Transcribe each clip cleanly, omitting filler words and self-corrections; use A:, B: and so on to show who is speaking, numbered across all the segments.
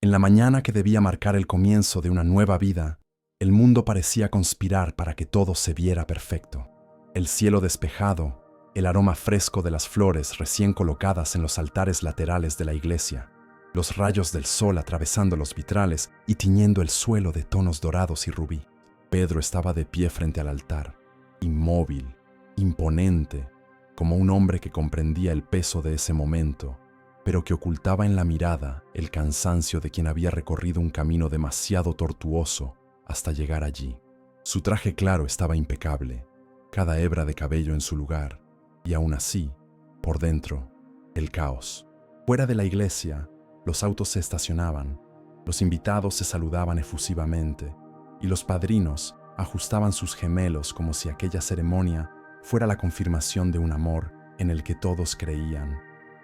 A: En la mañana que debía marcar el comienzo de una nueva vida, el mundo parecía conspirar para que todo se viera perfecto. El cielo despejado, el aroma fresco de las flores recién colocadas en los altares laterales de la iglesia, los rayos del sol atravesando los vitrales y tiñendo el suelo de tonos dorados y rubí. Pedro estaba de pie frente al altar, inmóvil, imponente, como un hombre que comprendía el peso de ese momento, pero que ocultaba en la mirada el cansancio de quien había recorrido un camino demasiado tortuoso hasta llegar allí. Su traje claro estaba impecable, cada hebra de cabello en su lugar, y aún así, por dentro, el caos. Fuera de la iglesia, los autos se estacionaban, los invitados se saludaban efusivamente, y los padrinos ajustaban sus gemelos como si aquella ceremonia fuera la confirmación de un amor en el que todos creían,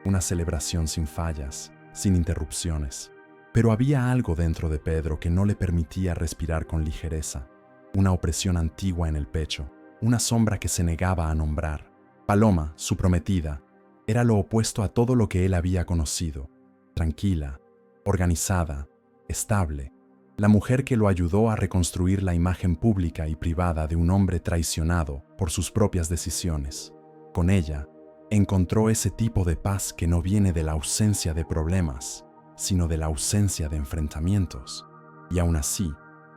A: una celebración sin fallas, sin interrupciones. Pero había algo dentro de Pedro que no le permitía respirar con ligereza, una opresión antigua en el pecho, una sombra que se negaba a nombrar. Paloma, su prometida, era lo opuesto a todo lo que él había conocido, tranquila, organizada, estable, la mujer que lo ayudó a reconstruir la imagen pública y privada de un hombre traicionado por sus propias decisiones. Con ella, encontró ese tipo de paz que no viene de la ausencia de problemas, sino de la ausencia de enfrentamientos. Y aún así,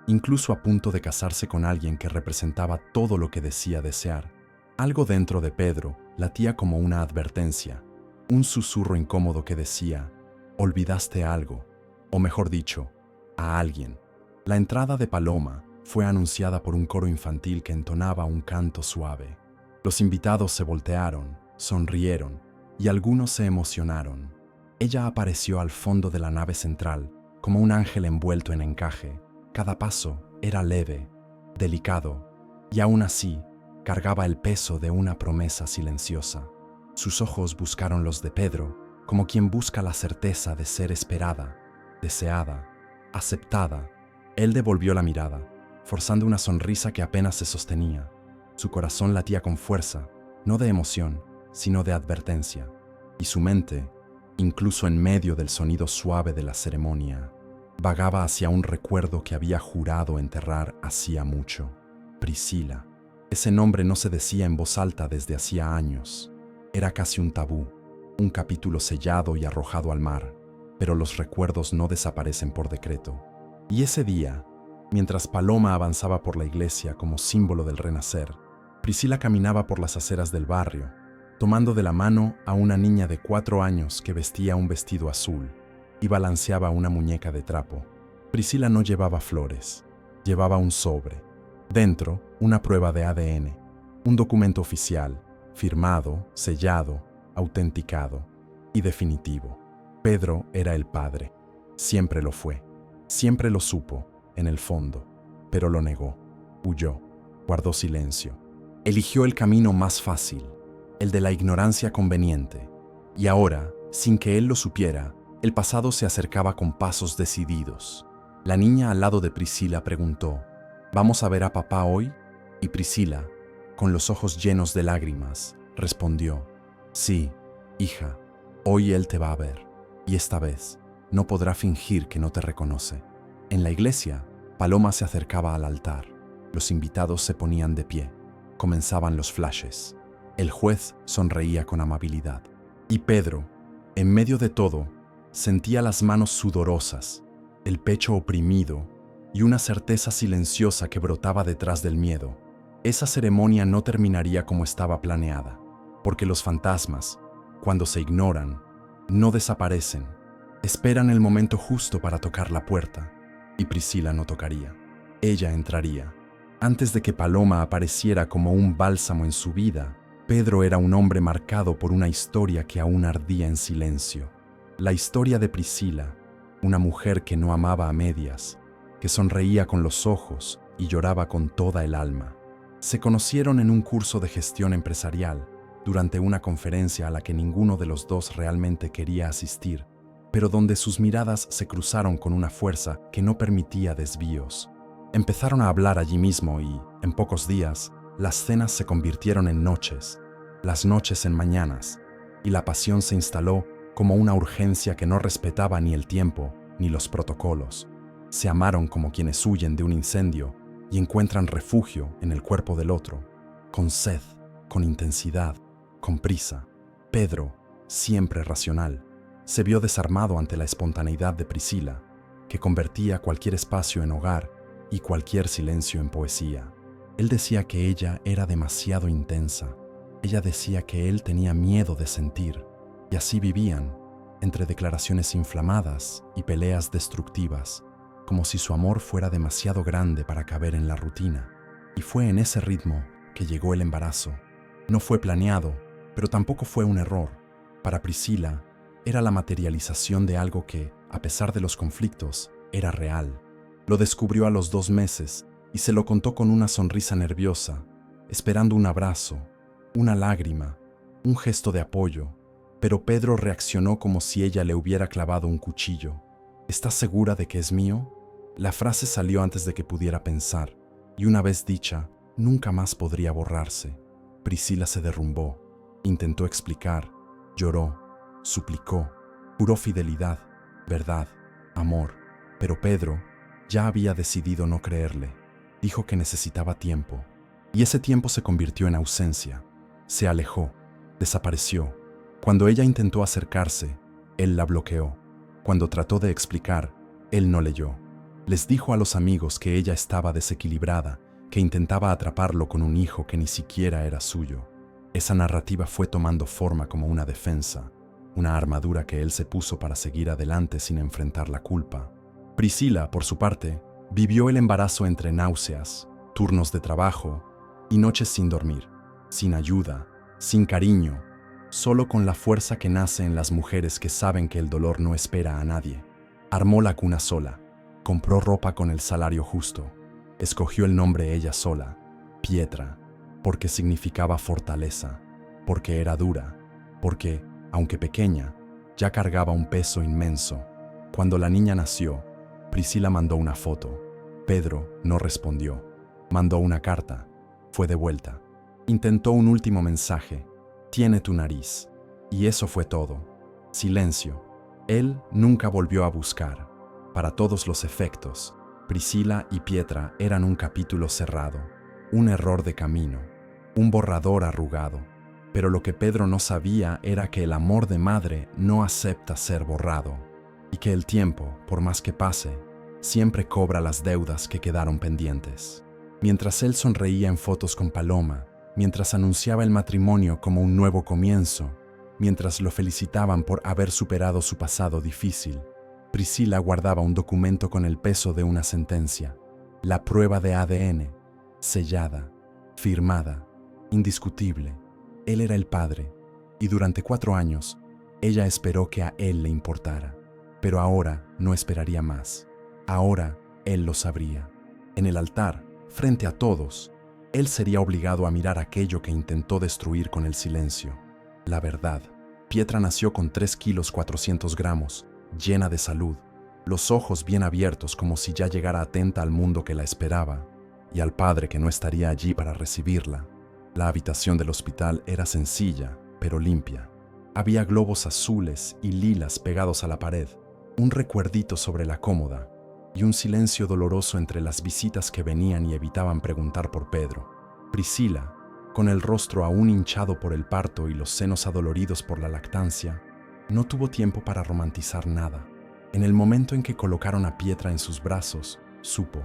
A: incluso a punto de casarse con alguien que representaba todo lo que decía desear, algo dentro de Pedro latía como una advertencia, un susurro incómodo que decía: olvidaste algo, o mejor dicho, a alguien. La entrada de Paloma fue anunciada por un coro infantil que entonaba un canto suave. Los invitados se voltearon, sonrieron, y algunos se emocionaron. Ella apareció al fondo de la nave central, como un ángel envuelto en encaje. Cada paso era leve, delicado, y aún así cargaba el peso de una promesa silenciosa. Sus ojos buscaron los de Pedro, como quien busca la certeza de ser esperada, deseada, aceptada. Él devolvió la mirada, forzando una sonrisa que apenas se sostenía. Su corazón latía con fuerza, no de emoción, sino de advertencia, y su mente, incluso en medio del sonido suave de la ceremonia, vagaba hacia un recuerdo que había jurado enterrar hacía mucho. Priscila. Ese nombre no se decía en voz alta desde hacía años. Era casi un tabú, un capítulo sellado y arrojado al mar, pero los recuerdos no desaparecen por decreto. Y ese día, mientras Paloma avanzaba por la iglesia como símbolo del renacer, Priscila caminaba por las aceras del barrio, tomando de la mano a una niña de 4 años que vestía un vestido azul y balanceaba una muñeca de trapo. Priscila no llevaba flores, llevaba un sobre. Dentro, una prueba de ADN, un documento oficial, firmado, sellado, autenticado y definitivo. Pedro era el padre. Siempre lo fue. Siempre lo supo, en el fondo, pero lo negó. Huyó, guardó silencio. Eligió el camino más fácil, el de la ignorancia conveniente. Y ahora, sin que él lo supiera, el pasado se acercaba con pasos decididos. La niña al lado de Priscila preguntó: ¿vamos a ver a papá hoy? Y Priscila, con los ojos llenos de lágrimas, respondió: sí, hija, hoy él te va a ver, y esta vez no podrá fingir que no te reconoce. En la iglesia, Paloma se acercaba al altar. Los invitados se ponían de pie. Comenzaban los flashes. El juez sonreía con amabilidad. Y Pedro, en medio de todo, sentía las manos sudorosas, el pecho oprimido y una certeza silenciosa que brotaba detrás del miedo. Esa ceremonia no terminaría como estaba planeada, porque los fantasmas, cuando se ignoran, no desaparecen. Esperan el momento justo para tocar la puerta, y Priscila no tocaría. Ella entraría. Antes de que Paloma apareciera como un bálsamo en su vida, Pedro era un hombre marcado por una historia que aún ardía en silencio. La historia de Priscila, una mujer que no amaba a medias, que sonreía con los ojos y lloraba con toda el alma. Se conocieron en un curso de gestión empresarial, durante una conferencia a la que ninguno de los dos realmente quería asistir, pero donde sus miradas se cruzaron con una fuerza que no permitía desvíos. Empezaron a hablar allí mismo y, en pocos días, las cenas se convirtieron en noches, las noches en mañanas, y la pasión se instaló como una urgencia que no respetaba ni el tiempo ni los protocolos. Se amaron como quienes huyen de un incendio y encuentran refugio en el cuerpo del otro, con sed, con intensidad, con prisa. Pedro, siempre racional, se vio desarmado ante la espontaneidad de Priscila, que convertía cualquier espacio en hogar y cualquier silencio en poesía. Él decía que ella era demasiado intensa. Ella decía que él tenía miedo de sentir, y así vivían, entre declaraciones inflamadas y peleas destructivas, como si su amor fuera demasiado grande para caber en la rutina. Y fue en ese ritmo que llegó el embarazo. No fue planeado, pero tampoco fue un error. Para Priscila, era la materialización de algo que, a pesar de los conflictos, era real. Lo descubrió a los 2 meses y se lo contó con una sonrisa nerviosa, esperando un abrazo, una lágrima, un gesto de apoyo, pero Pedro reaccionó como si ella le hubiera clavado un cuchillo. ¿Estás segura de que es mío? La frase salió antes de que pudiera pensar, y una vez dicha, nunca más podría borrarse. Priscila se derrumbó, intentó explicar, lloró, suplicó, juró fidelidad, verdad, amor, pero Pedro ya había decidido no creerle. Dijo que necesitaba tiempo, y ese tiempo se convirtió en ausencia. Se alejó, desapareció. Cuando ella intentó acercarse, él la bloqueó. Cuando trató de explicar, él no leyó. Les dijo a los amigos que ella estaba desequilibrada, que intentaba atraparlo con un hijo que ni siquiera era suyo. Esa narrativa fue tomando forma como una defensa, una armadura que él se puso para seguir adelante sin enfrentar la culpa. Priscila, por su parte, vivió el embarazo entre náuseas, turnos de trabajo y noches sin dormir, sin ayuda, sin cariño, solo con la fuerza que nace en las mujeres que saben que el dolor no espera a nadie. Armó la cuna sola, compró ropa con el salario justo, escogió el nombre ella sola, Pietra, porque significaba fortaleza, porque era dura, porque, aunque pequeña, ya cargaba un peso inmenso. Cuando la niña nació, Priscila mandó una foto. Pedro no respondió. Mandó una carta. Fue de vuelta. Intentó un último mensaje. Tiene tu nariz. Y eso fue todo. Silencio. Él nunca volvió a buscar. Para todos los efectos, Priscila y Pietra eran un capítulo cerrado, un error de camino, un borrador arrugado. Pero lo que Pedro no sabía era que el amor de madre no acepta ser borrado, y que el tiempo, por más que pase, siempre cobra las deudas que quedaron pendientes. Mientras él sonreía en fotos con Paloma, mientras anunciaba el matrimonio como un nuevo comienzo, mientras lo felicitaban por haber superado su pasado difícil, Priscila guardaba un documento con el peso de una sentencia, la prueba de ADN, sellada, firmada, indiscutible. Él era el padre, y durante 4 años, ella esperó que a él le importara. Pero ahora no esperaría más. Ahora él lo sabría. En el altar, frente a todos, él sería obligado a mirar aquello que intentó destruir con el silencio. La verdad. Pietra nació con 3 kilos 400 gramos, llena de salud, los ojos bien abiertos como si ya llegara atenta al mundo que la esperaba, y al padre que no estaría allí para recibirla. La habitación del hospital era sencilla, pero limpia. Había globos azules y lilas pegados a la pared, un recuerdito sobre la cómoda, y un silencio doloroso entre las visitas que venían y evitaban preguntar por Pedro. Priscila, con el rostro aún hinchado por el parto y los senos adoloridos por la lactancia, no tuvo tiempo para romantizar nada. En el momento en que colocaron a Pietra en sus brazos, supo,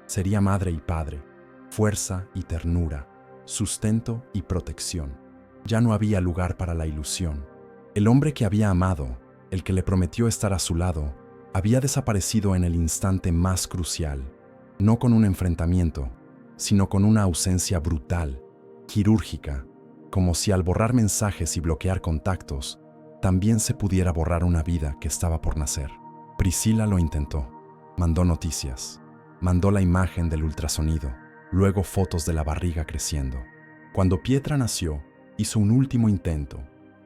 A: sería madre y padre, fuerza y ternura, sustento y protección. Ya no había lugar para la ilusión. El hombre que había amado, el que le prometió estar a su lado, había desaparecido en el instante más crucial, no con un enfrentamiento, sino con una ausencia brutal, quirúrgica, como si al borrar mensajes y bloquear contactos, también se pudiera borrar una vida que estaba por nacer. Priscila lo intentó. Mandó noticias. Mandó la imagen del ultrasonido, luego fotos de la barriga creciendo. Cuando Pietra nació, hizo un último intento.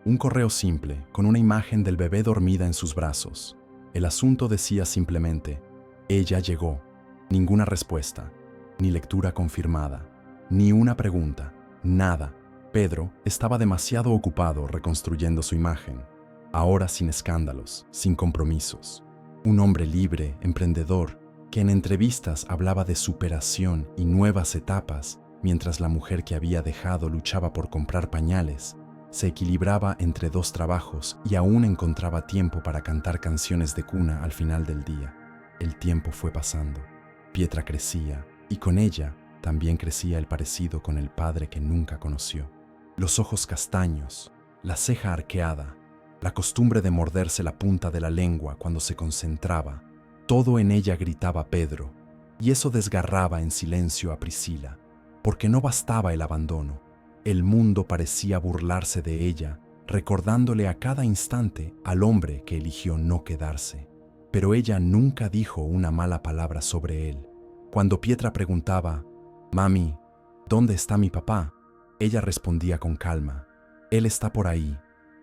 A: Un correo simple, con una imagen del bebé dormida en sus brazos. El asunto decía simplemente, ella llegó. Ninguna respuesta, ni lectura confirmada, ni una pregunta, nada. Pedro estaba demasiado ocupado reconstruyendo su imagen, ahora sin escándalos, sin compromisos. un hombre libre, emprendedor, que en entrevistas hablaba de superación y nuevas etapas, mientras la mujer que había dejado luchaba por comprar pañales, se equilibraba entre dos trabajos y aún encontraba tiempo para cantar canciones de cuna al final del día. El tiempo fue pasando. Pietra crecía, y con ella también crecía el parecido con el padre que nunca conoció. Los ojos castaños, la ceja arqueada, la costumbre de morderse la punta de la lengua cuando se concentraba, todo en ella gritaba Pedro, y eso desgarraba en silencio a Priscila, porque no bastaba el abandono. El mundo parecía burlarse de ella, recordándole a cada instante al hombre que eligió no quedarse. Pero ella nunca dijo una mala palabra sobre él. Cuando Pietra preguntaba, «Mami, ¿dónde está mi papá?», ella respondía con calma, «Él está por ahí.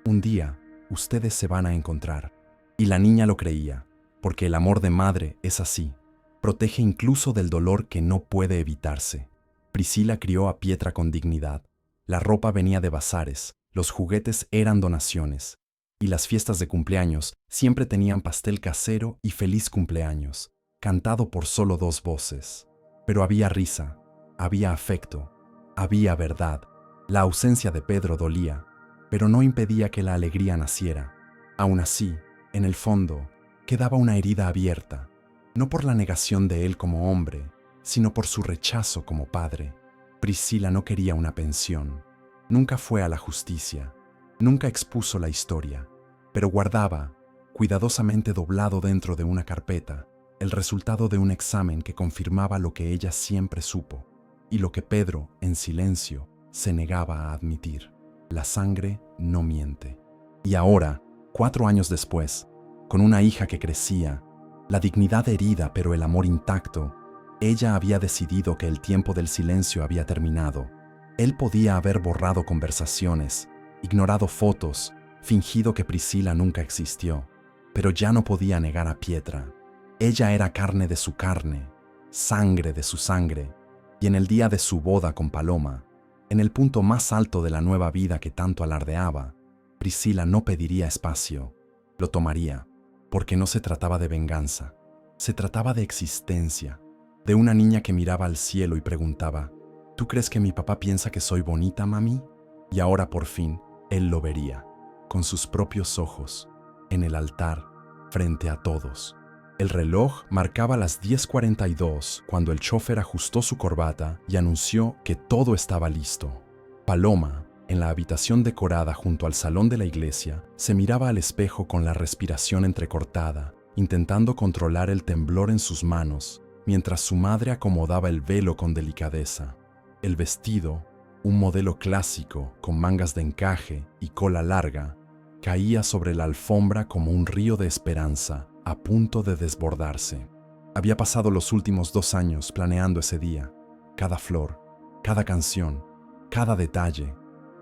A: Un día, ustedes se van a encontrar». Y la niña lo creía, porque el amor de madre es así. Protege incluso del dolor que no puede evitarse. Priscila crió a Pietra con dignidad. La ropa venía de bazares, los juguetes eran donaciones, y las fiestas de cumpleaños siempre tenían pastel casero y feliz cumpleaños, cantado por solo 2 voces. Pero había risa, había afecto, había verdad. La ausencia de Pedro dolía, pero no impedía que la alegría naciera. Aún así, en el fondo, quedaba una herida abierta, no por la negación de él como hombre, sino por su rechazo como padre. Priscila no quería una pensión, nunca fue a la justicia, nunca expuso la historia, pero guardaba, cuidadosamente doblado dentro de una carpeta, el resultado de un examen que confirmaba lo que ella siempre supo, y lo que Pedro, en silencio, se negaba a admitir: la sangre no miente. Y ahora, 4 años después, con una hija que crecía, la dignidad herida pero el amor intacto, ella había decidido que el tiempo del silencio había terminado. Él podía haber borrado conversaciones, ignorado fotos, fingido que Priscila nunca existió, pero ya no podía negar a Pietra. Ella era carne de su carne, sangre de su sangre, y en el día de su boda con Paloma, en el punto más alto de la nueva vida que tanto alardeaba, Priscila no pediría espacio, lo tomaría, porque no se trataba de venganza, se trataba de existencia, de una niña que miraba al cielo y preguntaba: ¿tú crees que mi papá piensa que soy bonita, mami? Y ahora por fin, él lo vería, con sus propios ojos, en el altar, frente a todos. El reloj marcaba las 10:42 cuando el chofer ajustó su corbata y anunció que todo estaba listo. Paloma, en la habitación decorada junto al salón de la iglesia, se miraba al espejo con la respiración entrecortada, intentando controlar el temblor en sus manos, mientras su madre acomodaba el velo con delicadeza. El vestido, un modelo clásico con mangas de encaje y cola larga, caía sobre la alfombra como un río de esperanza, a punto de desbordarse. Había pasado los últimos 2 años planeando ese día, cada flor, cada canción, cada detalle,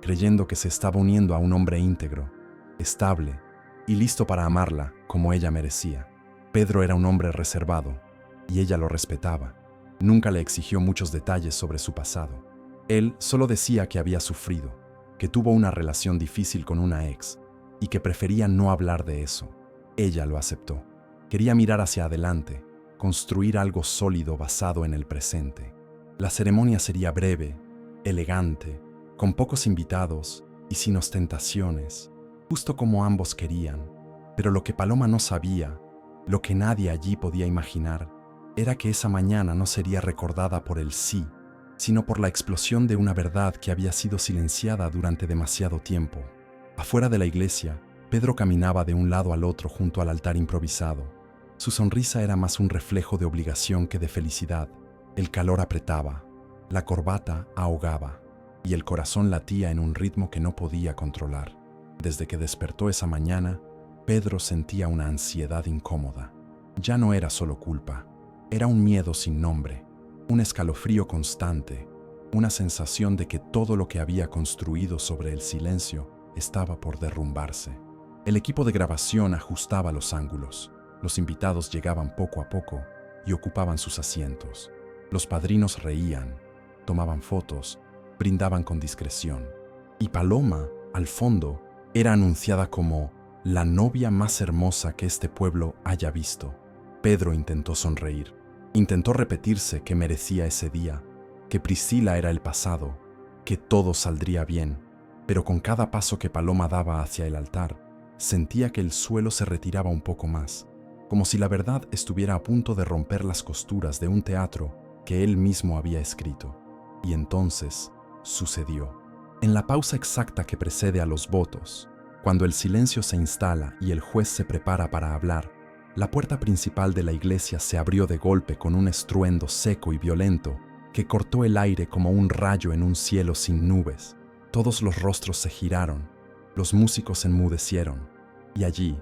A: creyendo que se estaba uniendo a un hombre íntegro, estable y listo para amarla como ella merecía. Pedro era un hombre reservado, y ella lo respetaba. Nunca le exigió muchos detalles sobre su pasado. Él solo decía que había sufrido, que tuvo una relación difícil con una ex, y que prefería no hablar de eso. Ella lo aceptó. Quería mirar hacia adelante, construir algo sólido basado en el presente. La ceremonia sería breve, elegante, con pocos invitados y sin ostentaciones, justo como ambos querían. Pero lo que Paloma no sabía, lo que nadie allí podía imaginar, era que esa mañana no sería recordada por el sí, sino por la explosión de una verdad que había sido silenciada durante demasiado tiempo. Afuera de la iglesia, Pedro caminaba de un lado al otro junto al altar improvisado. Su sonrisa era más un reflejo de obligación que de felicidad. El calor apretaba, la corbata ahogaba, y el corazón latía en un ritmo que no podía controlar. Desde que despertó esa mañana, Pedro sentía una ansiedad incómoda. Ya no era solo culpa, era un miedo sin nombre, un escalofrío constante, una sensación de que todo lo que había construido sobre el silencio estaba por derrumbarse. El equipo de grabación ajustaba los ángulos, los invitados llegaban poco a poco y ocupaban sus asientos. Los padrinos reían, tomaban fotos, brindaban con discreción. Y Paloma, al fondo, era anunciada como la novia más hermosa que este pueblo haya visto. Pedro intentó sonreír. Intentó repetirse que merecía ese día, que Priscila era el pasado, que todo saldría bien. Pero con cada paso que Paloma daba hacia el altar, sentía que el suelo se retiraba un poco más, como si la verdad estuviera a punto de romper las costuras de un teatro que él mismo había escrito. Y entonces sucedió. En la pausa exacta que precede a los votos, cuando el silencio se instala y el juez se prepara para hablar, la puerta principal de la iglesia se abrió de golpe con un estruendo seco y violento que cortó el aire como un rayo en un cielo sin nubes. Todos los rostros se giraron, los músicos enmudecieron, y allí,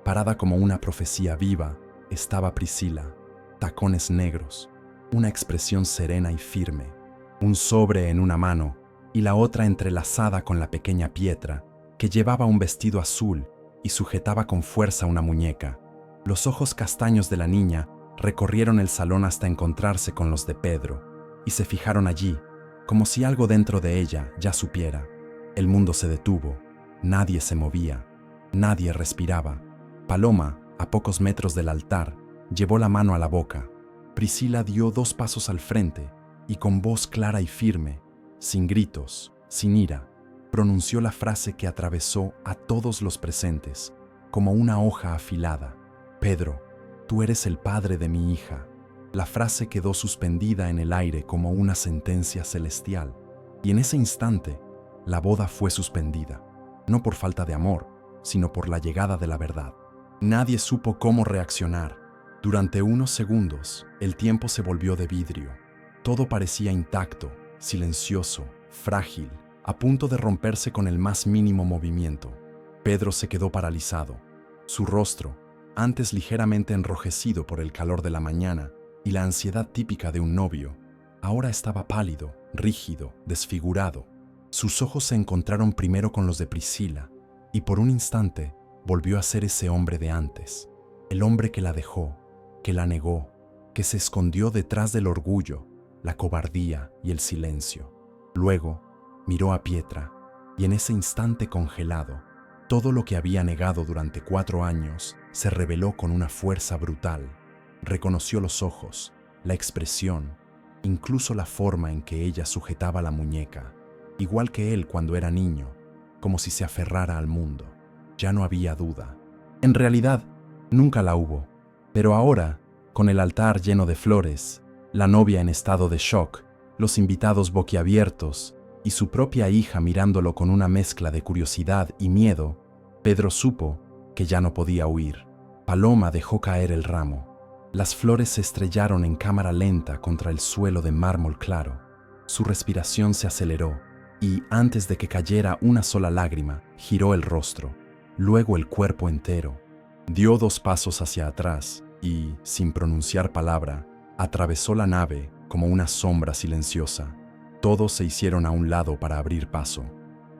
A: parada como una profecía viva, estaba Priscila, tacones negros, una expresión serena y firme, un sobre en una mano y la otra entrelazada con la pequeña Pietra, que llevaba un vestido azul y sujetaba con fuerza una muñeca. Los ojos castaños de la niña recorrieron el salón hasta encontrarse con los de Pedro, y se fijaron allí, como si algo dentro de ella ya supiera. El mundo se detuvo, nadie se movía, nadie respiraba. Paloma, a pocos metros del altar, llevó la mano a la boca. Priscila dio 2 pasos al frente y con voz clara y firme, sin gritos, sin ira, pronunció la frase que atravesó a todos los presentes, como una hoja afilada. Pedro, tú eres el padre de mi hija. La frase quedó suspendida en el aire como una sentencia celestial, y en ese instante, la boda fue suspendida, no por falta de amor, sino por la llegada de la verdad. Nadie supo cómo reaccionar. Durante unos segundos, el tiempo se volvió de vidrio. Todo parecía intacto, silencioso, frágil, a punto de romperse con el más mínimo movimiento. Pedro se quedó paralizado. Su rostro, antes ligeramente enrojecido por el calor de la mañana y la ansiedad típica de un novio, ahora estaba pálido, rígido, desfigurado. Sus ojos se encontraron primero con los de Priscila, y por un instante volvió a ser ese hombre de antes, el hombre que la dejó, que la negó, que se escondió detrás del orgullo, la cobardía y el silencio. Luego miró a Pietra, y en ese instante congelado, todo lo que había negado durante 4 años se reveló con una fuerza brutal. Reconoció los ojos, la expresión, incluso la forma en que ella sujetaba la muñeca, igual que él cuando era niño, como si se aferrara al mundo. Ya no había duda. En realidad, nunca la hubo. Pero ahora, con el altar lleno de flores, la novia en estado de shock, los invitados boquiabiertos y su propia hija mirándolo con una mezcla de curiosidad y miedo, Pedro supo que ya no podía huir. Paloma dejó caer el ramo. Las flores se estrellaron en cámara lenta contra el suelo de mármol claro. Su respiración se aceleró y, antes de que cayera una sola lágrima, giró el rostro, luego el cuerpo entero. Dio 2 pasos hacia atrás y, sin pronunciar palabra, atravesó la nave como una sombra silenciosa. Todos se hicieron a un lado para abrir paso.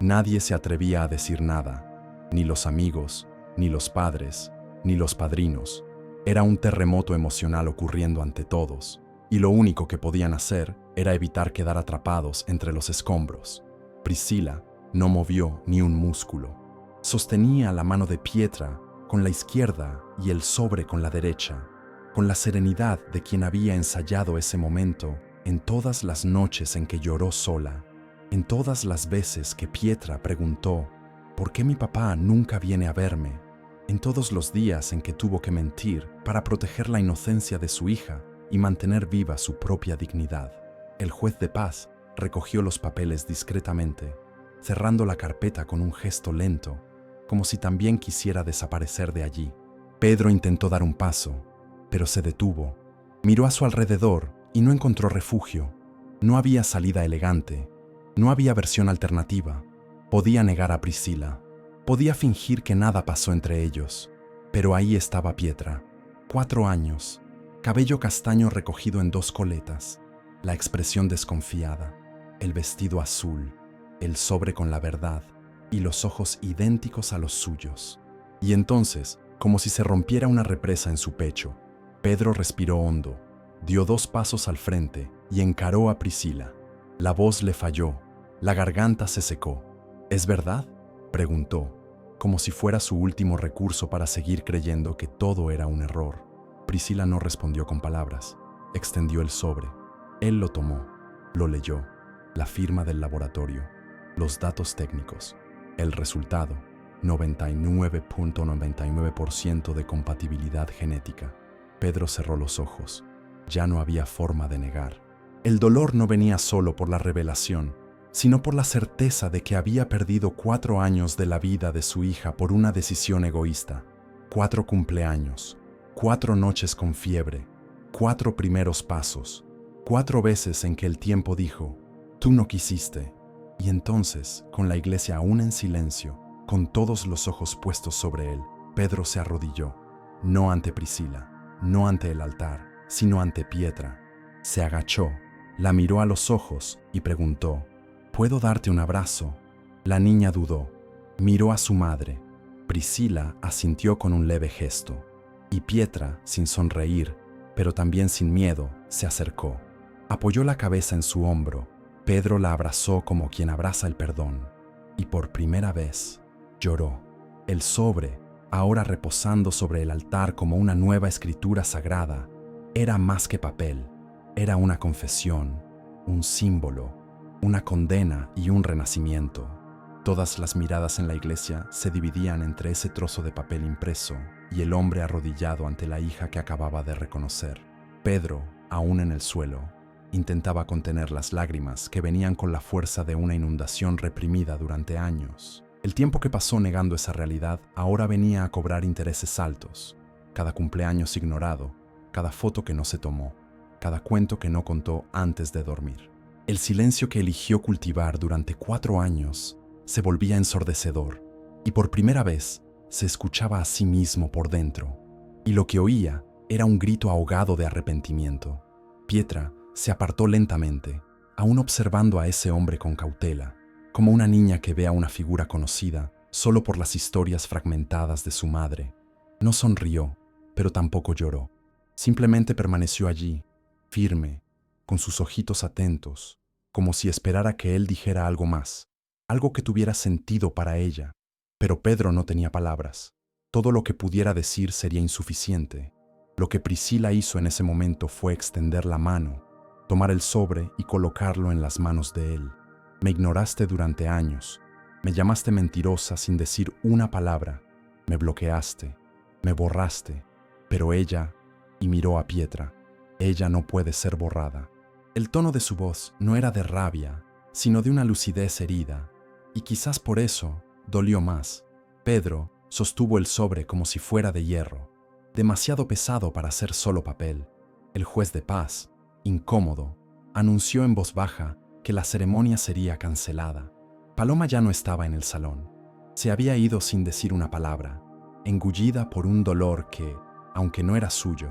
A: Nadie se atrevía a decir nada, ni los amigos, ni los padres, ni los padrinos. Era un terremoto emocional ocurriendo ante todos, y lo único que podían hacer era evitar quedar atrapados entre los escombros. Priscila no movió ni un músculo. Sostenía la mano de Pietra con la izquierda y el sobre con la derecha, con la serenidad de quien había ensayado ese momento en todas las noches en que lloró sola, en todas las veces que Pietra preguntó ¿por qué mi papá nunca viene a verme?, en todos los días en que tuvo que mentir para proteger la inocencia de su hija y mantener viva su propia dignidad. El juez de paz recogió los papeles discretamente, cerrando la carpeta con un gesto lento, como si también quisiera desaparecer de allí. Pedro intentó dar un paso, pero se detuvo. Miró a su alrededor y no encontró refugio. No había salida elegante, no había versión alternativa. Podía negar a Priscila, podía fingir que nada pasó entre ellos, pero ahí estaba Pietra, 4 años, cabello castaño recogido en 2 coletas, la expresión desconfiada, el vestido azul, el sobre con la verdad y los ojos idénticos a los suyos. Y entonces, como si se rompiera una represa en su pecho, Pedro respiró hondo, dio 2 pasos al frente y encaró a Priscila. La voz le falló, la garganta se secó. ¿Es verdad?, preguntó. como si fuera su último recurso para seguir creyendo que todo era un error. Priscila no respondió con palabras. Extendió el sobre. Él lo tomó, lo leyó, la firma del laboratorio, los datos técnicos, el resultado, 99.99% de compatibilidad genética. Pedro cerró los ojos. Ya no había forma de negar. El dolor no venía solo por la revelación, sino por la certeza de que había perdido 4 años de la vida de su hija por una decisión egoísta. 4 cumpleaños, 4 noches con fiebre, 4 primeros pasos, 4 veces en que el tiempo dijo, tú no quisiste. Y entonces, con la iglesia aún en silencio, con todos los ojos puestos sobre él, Pedro se arrodilló, no ante Priscila, no ante el altar, sino ante Pietra. Se agachó, la miró a los ojos y preguntó, ¿puedo darte un abrazo? La niña dudó, miró a su madre. Priscila asintió con un leve gesto, y Pietra, sin sonreír, pero también sin miedo, se acercó. Apoyó la cabeza en su hombro. Pedro la abrazó como quien abraza el perdón, y por primera vez lloró. El sobre, ahora reposando sobre el altar como una nueva escritura sagrada, era más que papel, era una confesión, un símbolo, una condena y un renacimiento. Todas las miradas en la iglesia se dividían entre ese trozo de papel impreso y el hombre arrodillado ante la hija que acababa de reconocer. Pedro, aún en el suelo, intentaba contener las lágrimas que venían con la fuerza de una inundación reprimida durante años. El tiempo que pasó negando esa realidad ahora venía a cobrar intereses altos. Cada cumpleaños ignorado, cada foto que no se tomó, cada cuento que no contó antes de dormir. El silencio que eligió cultivar durante 4 años se volvía ensordecedor, y por primera vez se escuchaba a sí mismo por dentro, y lo que oía era un grito ahogado de arrepentimiento. Pietra se apartó lentamente, aún observando a ese hombre con cautela, como una niña que ve a una figura conocida solo por las historias fragmentadas de su madre. No sonrió, pero tampoco lloró. Simplemente permaneció allí, firme, con sus ojitos atentos, como si esperara que él dijera algo más, algo que tuviera sentido para ella. Pero Pedro no tenía palabras. Todo lo que pudiera decir sería insuficiente. Lo que Priscila hizo en ese momento fue extender la mano, tomar el sobre y colocarlo en las manos de él. Me ignoraste durante años, me llamaste mentirosa sin decir una palabra, me bloqueaste, me borraste, pero ella, y miró a Pietra, ella no puede ser borrada. El tono de su voz no era de rabia, sino de una lucidez herida, y quizás por eso dolió más. Pedro sostuvo el sobre como si fuera de hierro, demasiado pesado para ser solo papel. El juez de paz, incómodo, anunció en voz baja que la ceremonia sería cancelada. Paloma ya no estaba en el salón. Se había ido sin decir una palabra, engullida por un dolor que, aunque no era suyo,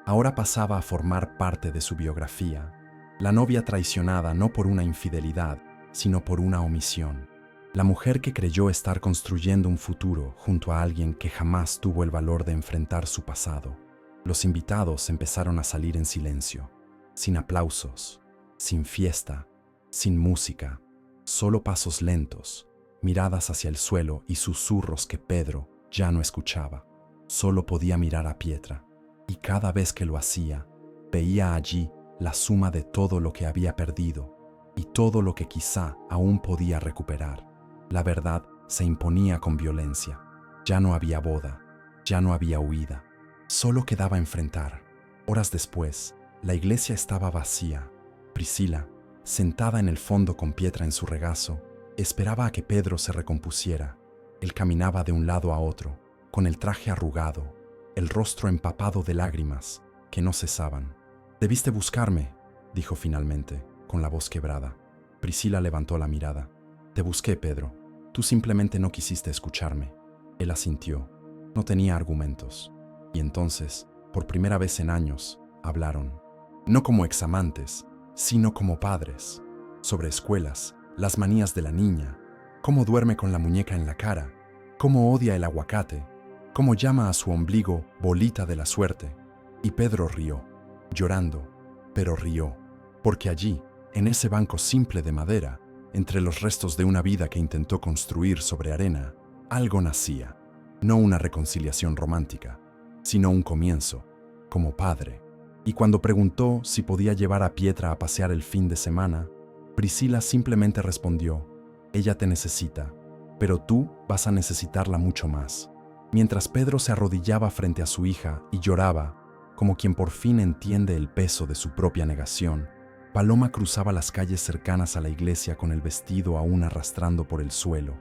A: ahora pasaba a formar parte de su biografía. La novia traicionada no por una infidelidad, sino por una omisión. La mujer que creyó estar construyendo un futuro junto a alguien que jamás tuvo el valor de enfrentar su pasado. Los invitados empezaron a salir en silencio, sin aplausos, sin fiesta, sin música, solo pasos lentos, miradas hacia el suelo y susurros que Pedro ya no escuchaba. Solo podía mirar a Pietra, y cada vez que lo hacía, veía allí la suma de todo lo que había perdido y todo lo que quizá aún podía recuperar. La verdad se imponía con violencia. Ya no había boda, ya no había huida. Solo quedaba enfrentar. Horas después, la iglesia estaba vacía. Priscila, sentada en el fondo con Pietra en su regazo, esperaba a que Pedro se recompusiera. Él caminaba de un lado a otro, con el traje arrugado, el rostro empapado de lágrimas que no cesaban. «Debiste buscarme», dijo finalmente, con la voz quebrada. Priscila levantó la mirada. «Te busqué, Pedro. Tú simplemente no quisiste escucharme». Él asintió. No tenía argumentos. Y entonces, por primera vez en años, hablaron. No como examantes, sino como padres. Sobre escuelas, las manías de la niña, cómo duerme con la muñeca en la cara, cómo odia el aguacate, cómo llama a su ombligo bolita de la suerte. Y Pedro rió, llorando, pero rió, porque allí, en ese banco simple de madera, entre los restos de una vida que intentó construir sobre arena, Algo nacía, no una reconciliación romántica, sino un comienzo, como padre. Y cuando preguntó si podía llevar a Pietra a pasear el fin de semana, Priscila simplemente respondió: ella te necesita, pero tú vas a necesitarla mucho más. Mientras Pedro se arrodillaba frente a su hija y lloraba, como quien por fin entiende el peso de su propia negación, Paloma cruzaba las calles cercanas a la iglesia con el vestido aún arrastrando por el suelo,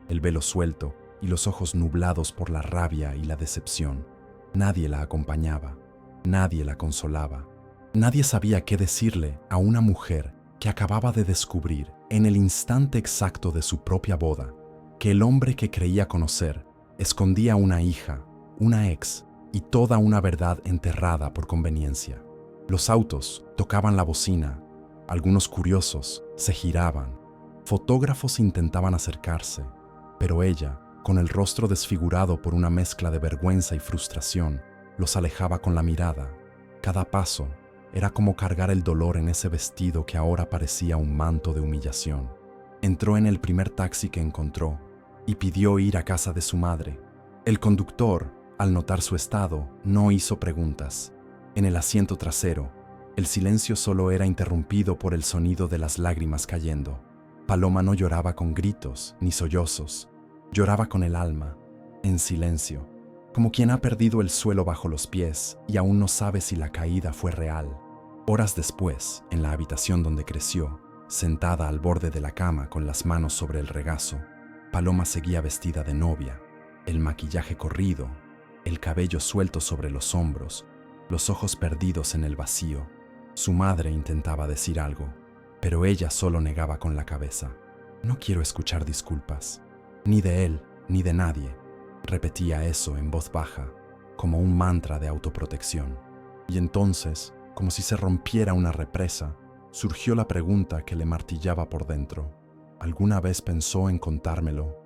A: el velo suelto y los ojos nublados por la rabia y la decepción. Nadie la acompañaba, nadie la consolaba. Nadie sabía qué decirle a una mujer que acababa de descubrir, en el instante exacto de su propia boda, que el hombre que creía conocer escondía una hija, una ex y toda una verdad enterrada por conveniencia. Los autos tocaban la bocina, algunos curiosos se giraban, fotógrafos intentaban acercarse, pero ella, con el rostro desfigurado por una mezcla de vergüenza y frustración, los alejaba con la mirada. Cada paso era como cargar el dolor en ese vestido que ahora parecía un manto de humillación. Entró en el primer taxi que encontró y pidió ir a casa de su madre. El conductor, al notar su estado, no hizo preguntas. En el asiento trasero, el silencio solo era interrumpido por el sonido de las lágrimas cayendo. Paloma no lloraba con gritos ni sollozos, lloraba con el alma, en silencio, como quien ha perdido el suelo bajo los pies y aún no sabe si la caída fue real. Horas después, en la habitación donde creció, sentada al borde de la cama con las manos sobre el regazo, Paloma seguía vestida de novia, el maquillaje corrido, el cabello suelto sobre los hombros, los ojos perdidos en el vacío. Su madre intentaba decir algo, pero ella solo negaba con la cabeza. No quiero escuchar disculpas, ni de él, ni de nadie. Repetía eso en voz baja, como un mantra de autoprotección. Y entonces, como si se rompiera una represa, surgió la pregunta que le martillaba por dentro. ¿Alguna vez pensó en contármelo?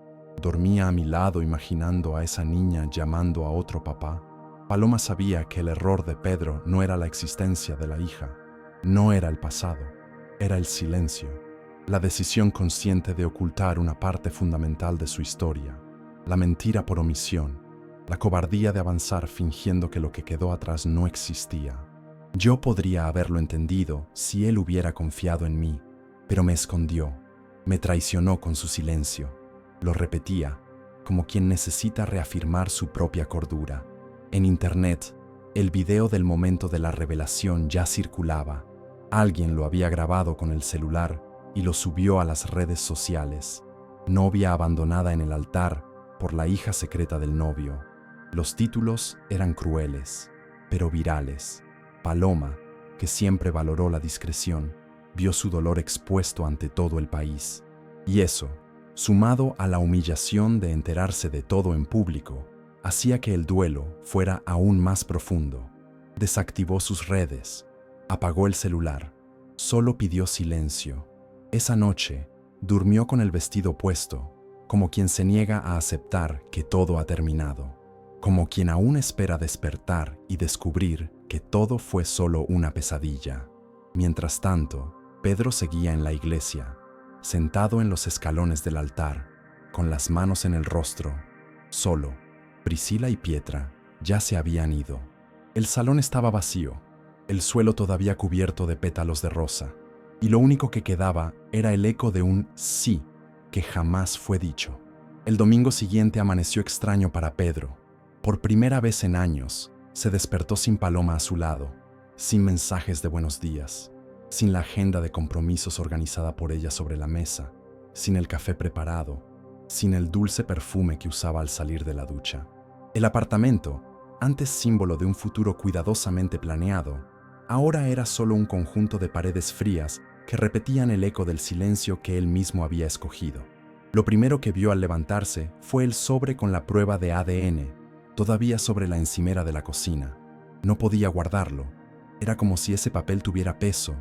A: Dormía a mi lado imaginando a esa niña llamando a otro papá. Paloma sabía que el error de Pedro no era la existencia de la hija, no era el pasado, era el silencio, la decisión consciente de ocultar una parte fundamental de su historia, la mentira por omisión, la cobardía de avanzar fingiendo que lo que quedó atrás no existía. Yo podría haberlo entendido si él hubiera confiado en mí, pero me escondió, me traicionó con su silencio. Lo repetía, como quien necesita reafirmar su propia cordura. En internet, el video del momento de la revelación ya circulaba. Alguien lo había grabado con el celular y lo subió a las redes sociales. Novia abandonada en el altar por la hija secreta del novio. Los títulos eran crueles, pero virales. Paloma, que siempre valoró la discreción, vio su dolor expuesto ante todo el país. Y eso, sumado a la humillación de enterarse de todo en público, hacía que el duelo fuera aún más profundo. Desactivó sus redes, apagó el celular, solo pidió silencio. Esa noche, durmió con el vestido puesto, como quien se niega a aceptar que todo ha terminado, como quien aún espera despertar y descubrir que todo fue solo una pesadilla. Mientras tanto, Pedro seguía en la iglesia, sentado en los escalones del altar, con las manos en el rostro, solo. Priscila y Pietra ya se habían ido. El salón estaba vacío, el suelo todavía cubierto de pétalos de rosa, y lo único que quedaba era el eco de un sí que jamás fue dicho. El domingo siguiente amaneció extraño para Pedro. Por primera vez en años, se despertó sin Paloma a su lado, sin mensajes de buenos días, sin la agenda de compromisos organizada por ella sobre la mesa, sin el café preparado, sin el dulce perfume que usaba al salir de la ducha. El apartamento, antes símbolo de un futuro cuidadosamente planeado, ahora era solo un conjunto de paredes frías que repetían el eco del silencio que él mismo había escogido. Lo primero que vio al levantarse fue el sobre con la prueba de ADN, todavía sobre la encimera de la cocina. No podía guardarlo. Era como si ese papel tuviera peso,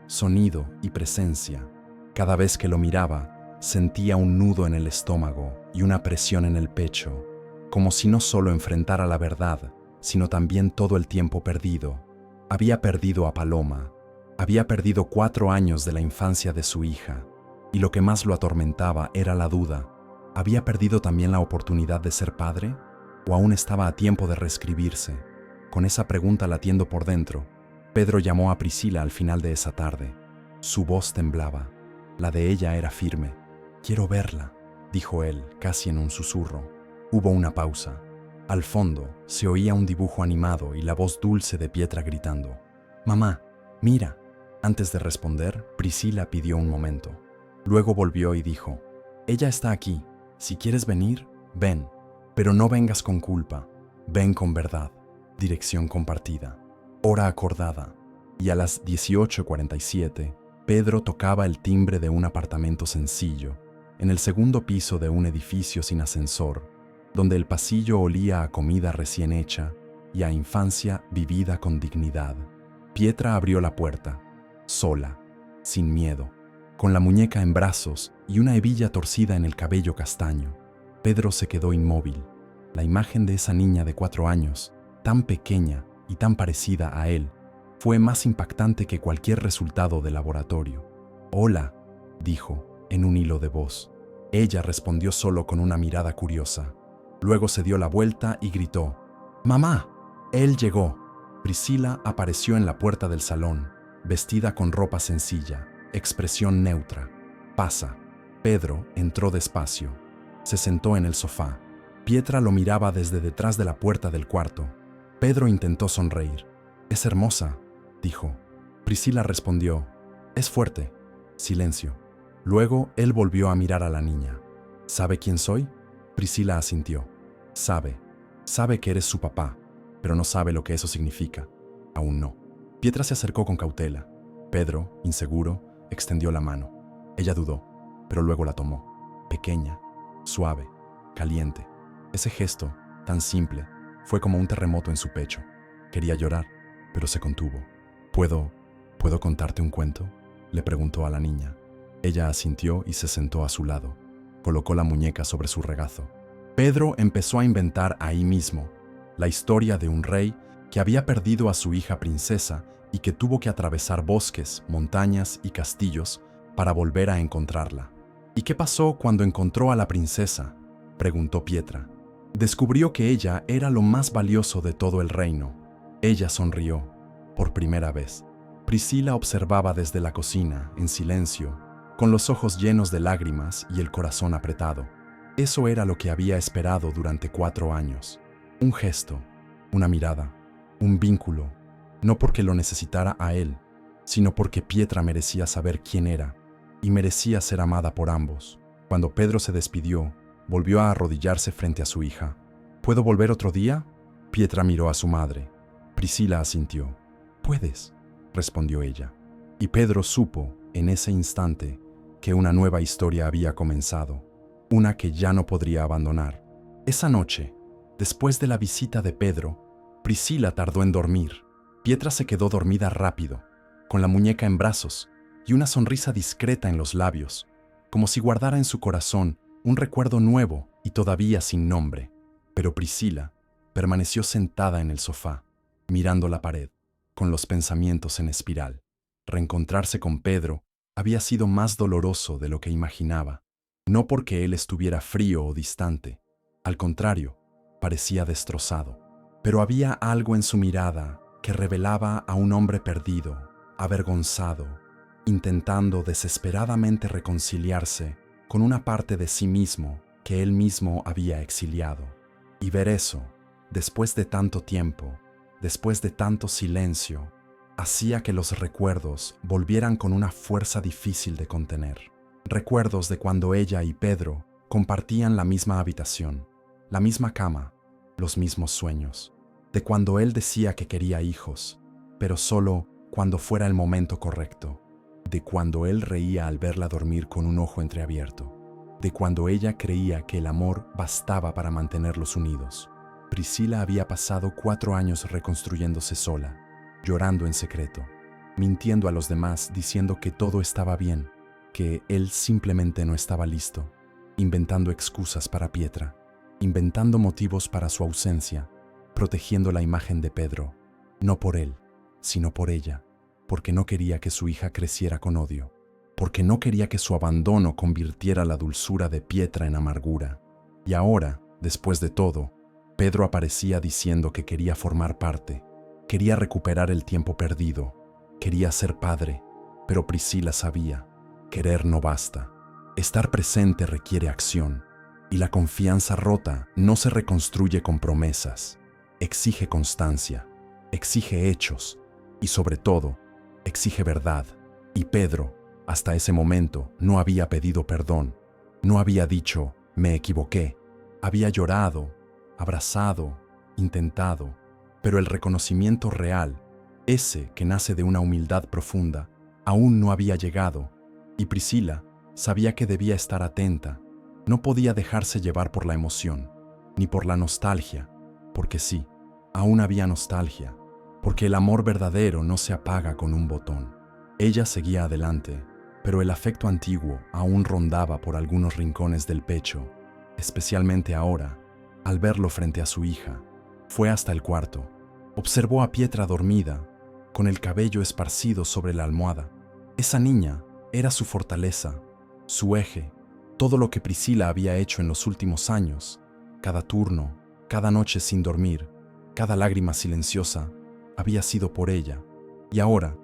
A: sonido y presencia. Cada vez que lo miraba, sentía un nudo en el estómago y una presión en el pecho, como si no solo enfrentara la verdad, sino también todo el tiempo perdido. Había perdido a Paloma, había perdido 4 años de la infancia de su hija, y lo que más lo atormentaba era la duda. ¿Había perdido también la oportunidad de ser padre? ¿O aún estaba a tiempo de reescribirse? Con esa pregunta latiendo por dentro, Pedro llamó a Priscila al final de esa tarde. Su voz temblaba. La de ella era firme. «Quiero verla», dijo él, casi en un susurro. Hubo una pausa. Al fondo se oía un dibujo animado y la voz dulce de Pietra gritando: «Mamá, mira». Antes de responder, Priscila pidió un momento. Luego volvió y dijo: «Ella está aquí. Si quieres venir, ven. Pero no vengas con culpa. Ven con verdad». Dirección compartida. Hora acordada. Y a las 18:47, Pedro tocaba el timbre de un apartamento sencillo, en el segundo piso de un edificio sin ascensor, donde el pasillo olía a comida recién hecha y a infancia vivida con dignidad. Pietra abrió la puerta, sola, sin miedo, con la muñeca en brazos y una hebilla torcida en el cabello castaño. Pedro se quedó inmóvil. La imagen de esa niña de 4 años, tan pequeña y tan parecida a él, fue más impactante que cualquier resultado de laboratorio. «Hola», dijo, en un hilo de voz. Ella respondió solo con una mirada curiosa. Luego se dio la vuelta y gritó: «¡Mamá!». Él llegó. Priscila apareció en la puerta del salón, vestida con ropa sencilla, expresión neutra. «Pasa». Pedro entró despacio. Se sentó en el sofá. Pietra lo miraba desde detrás de la puerta del cuarto. Pedro intentó sonreír. «Es hermosa», dijo. Priscila respondió: «Es fuerte». Silencio. Luego él volvió a mirar a la niña. «¿Sabe quién soy?». Priscila asintió. Sabe que eres su papá, pero no sabe lo que eso significa. Aún no». Pietra se acercó con cautela. Pedro, inseguro, extendió la mano. Ella dudó, pero luego la tomó. Pequeña, suave, caliente. Ese gesto, tan simple, fue como un terremoto en su pecho. Quería llorar, pero se contuvo. ¿Puedo contarte un cuento?», le preguntó a la niña. Ella asintió y se sentó a su lado. Colocó la muñeca sobre su regazo. Pedro empezó a inventar ahí mismo la historia de un rey que había perdido a su hija princesa y que tuvo que atravesar bosques, montañas y castillos para volver a encontrarla. «¿Y qué pasó cuando encontró a la princesa?», preguntó Pietra. «Descubrió que ella era lo más valioso de todo el reino». Ella sonrió, por primera vez. Priscila observaba desde la cocina, en silencio, con los ojos llenos de lágrimas y el corazón apretado. Eso era lo que había esperado durante 4 años. Un gesto, una mirada, un vínculo, no porque lo necesitara a él, sino porque Pietra merecía saber quién era y merecía ser amada por ambos. Cuando Pedro se despidió, volvió a arrodillarse frente a su hija. «¿Puedo volver otro día?». Pietra miró a su madre. Priscila asintió. «Puedes», respondió ella. Y Pedro supo, en ese instante, que una nueva historia había comenzado, una que ya no podría abandonar. Esa noche, después de la visita de Pedro, Priscila tardó en dormir. Pietra se quedó dormida rápido, con la muñeca en brazos y una sonrisa discreta en los labios, como si guardara en su corazón un recuerdo nuevo y todavía sin nombre. Pero Priscila permaneció sentada en el sofá, mirando la pared, con los pensamientos en espiral. Reencontrarse con Pedro había sido más doloroso de lo que imaginaba, no porque él estuviera frío o distante. Al contrario, parecía destrozado. Pero había algo en su mirada que revelaba a un hombre perdido, avergonzado, intentando desesperadamente reconciliarse con una parte de sí mismo que él mismo había exiliado. Y ver eso, después de tanto tiempo, después de tanto silencio, hacía que los recuerdos volvieran con una fuerza difícil de contener. Recuerdos de cuando ella y Pedro compartían la misma habitación, la misma cama, los mismos sueños. De cuando él decía que quería hijos, pero solo cuando fuera el momento correcto. De cuando él reía al verla dormir con un ojo entreabierto. De cuando ella creía que el amor bastaba para mantenerlos unidos. Priscila había pasado 4 años reconstruyéndose sola, llorando en secreto, mintiendo a los demás diciendo que todo estaba bien, que él simplemente no estaba listo, inventando excusas para Pietra, inventando motivos para su ausencia, protegiendo la imagen de Pedro, no por él, sino por ella, porque no quería que su hija creciera con odio. porque no quería que su abandono convirtiera la dulzura de Pietra en amargura. Y ahora, después de todo, Pedro aparecía diciendo que quería formar parte, quería recuperar el tiempo perdido, quería ser padre, pero Priscila sabía, querer no basta. Estar presente requiere acción, y la confianza rota no se reconstruye con promesas. Exige constancia, exige hechos, y sobre todo, exige verdad. Y Pedro, hasta ese momento, no había pedido perdón, no había dicho, me equivoqué. Había llorado, abrazado, intentado, pero el reconocimiento real, ese que nace de una humildad profunda, aún no había llegado, y Priscila sabía que debía estar atenta. No podía dejarse llevar por la emoción, ni por la nostalgia, porque sí, aún había nostalgia, porque el amor verdadero no se apaga con un botón. Ella seguía adelante, pero el afecto antiguo aún rondaba por algunos rincones del pecho, especialmente ahora, al verlo frente a su hija. Fue hasta el cuarto. Observó a Pietra dormida, con el cabello esparcido sobre la almohada. Esa niña era su fortaleza, su eje, todo lo que Priscila había hecho en los últimos años. Cada turno, cada noche sin dormir, cada lágrima silenciosa, había sido por ella. Y ahora,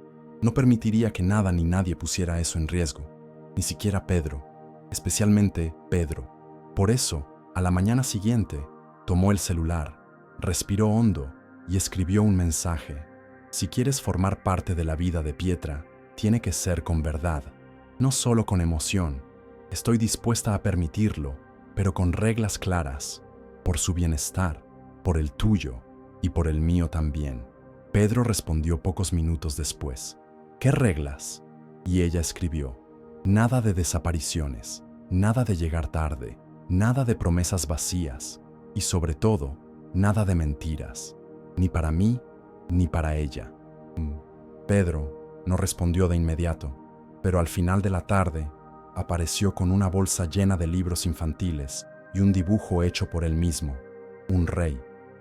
A: no permitiría que nada ni nadie pusiera eso en riesgo, ni siquiera Pedro, especialmente Pedro. Por eso, a la mañana siguiente, tomó el celular, respiró hondo y escribió un mensaje. Si quieres formar parte de la vida de Pietra, tiene que ser con verdad, no solo con emoción. Estoy dispuesta a permitirlo, pero con reglas claras, por su bienestar, por el tuyo y por el mío también. Pedro respondió pocos minutos después. ¿Qué reglas? Y ella escribió, nada de desapariciones, nada de llegar tarde, nada de promesas vacías y sobre todo, nada de mentiras, ni para mí ni para ella. Pedro no respondió de inmediato, pero al final de la tarde apareció con una bolsa llena de libros infantiles y un dibujo hecho por él mismo, un rey,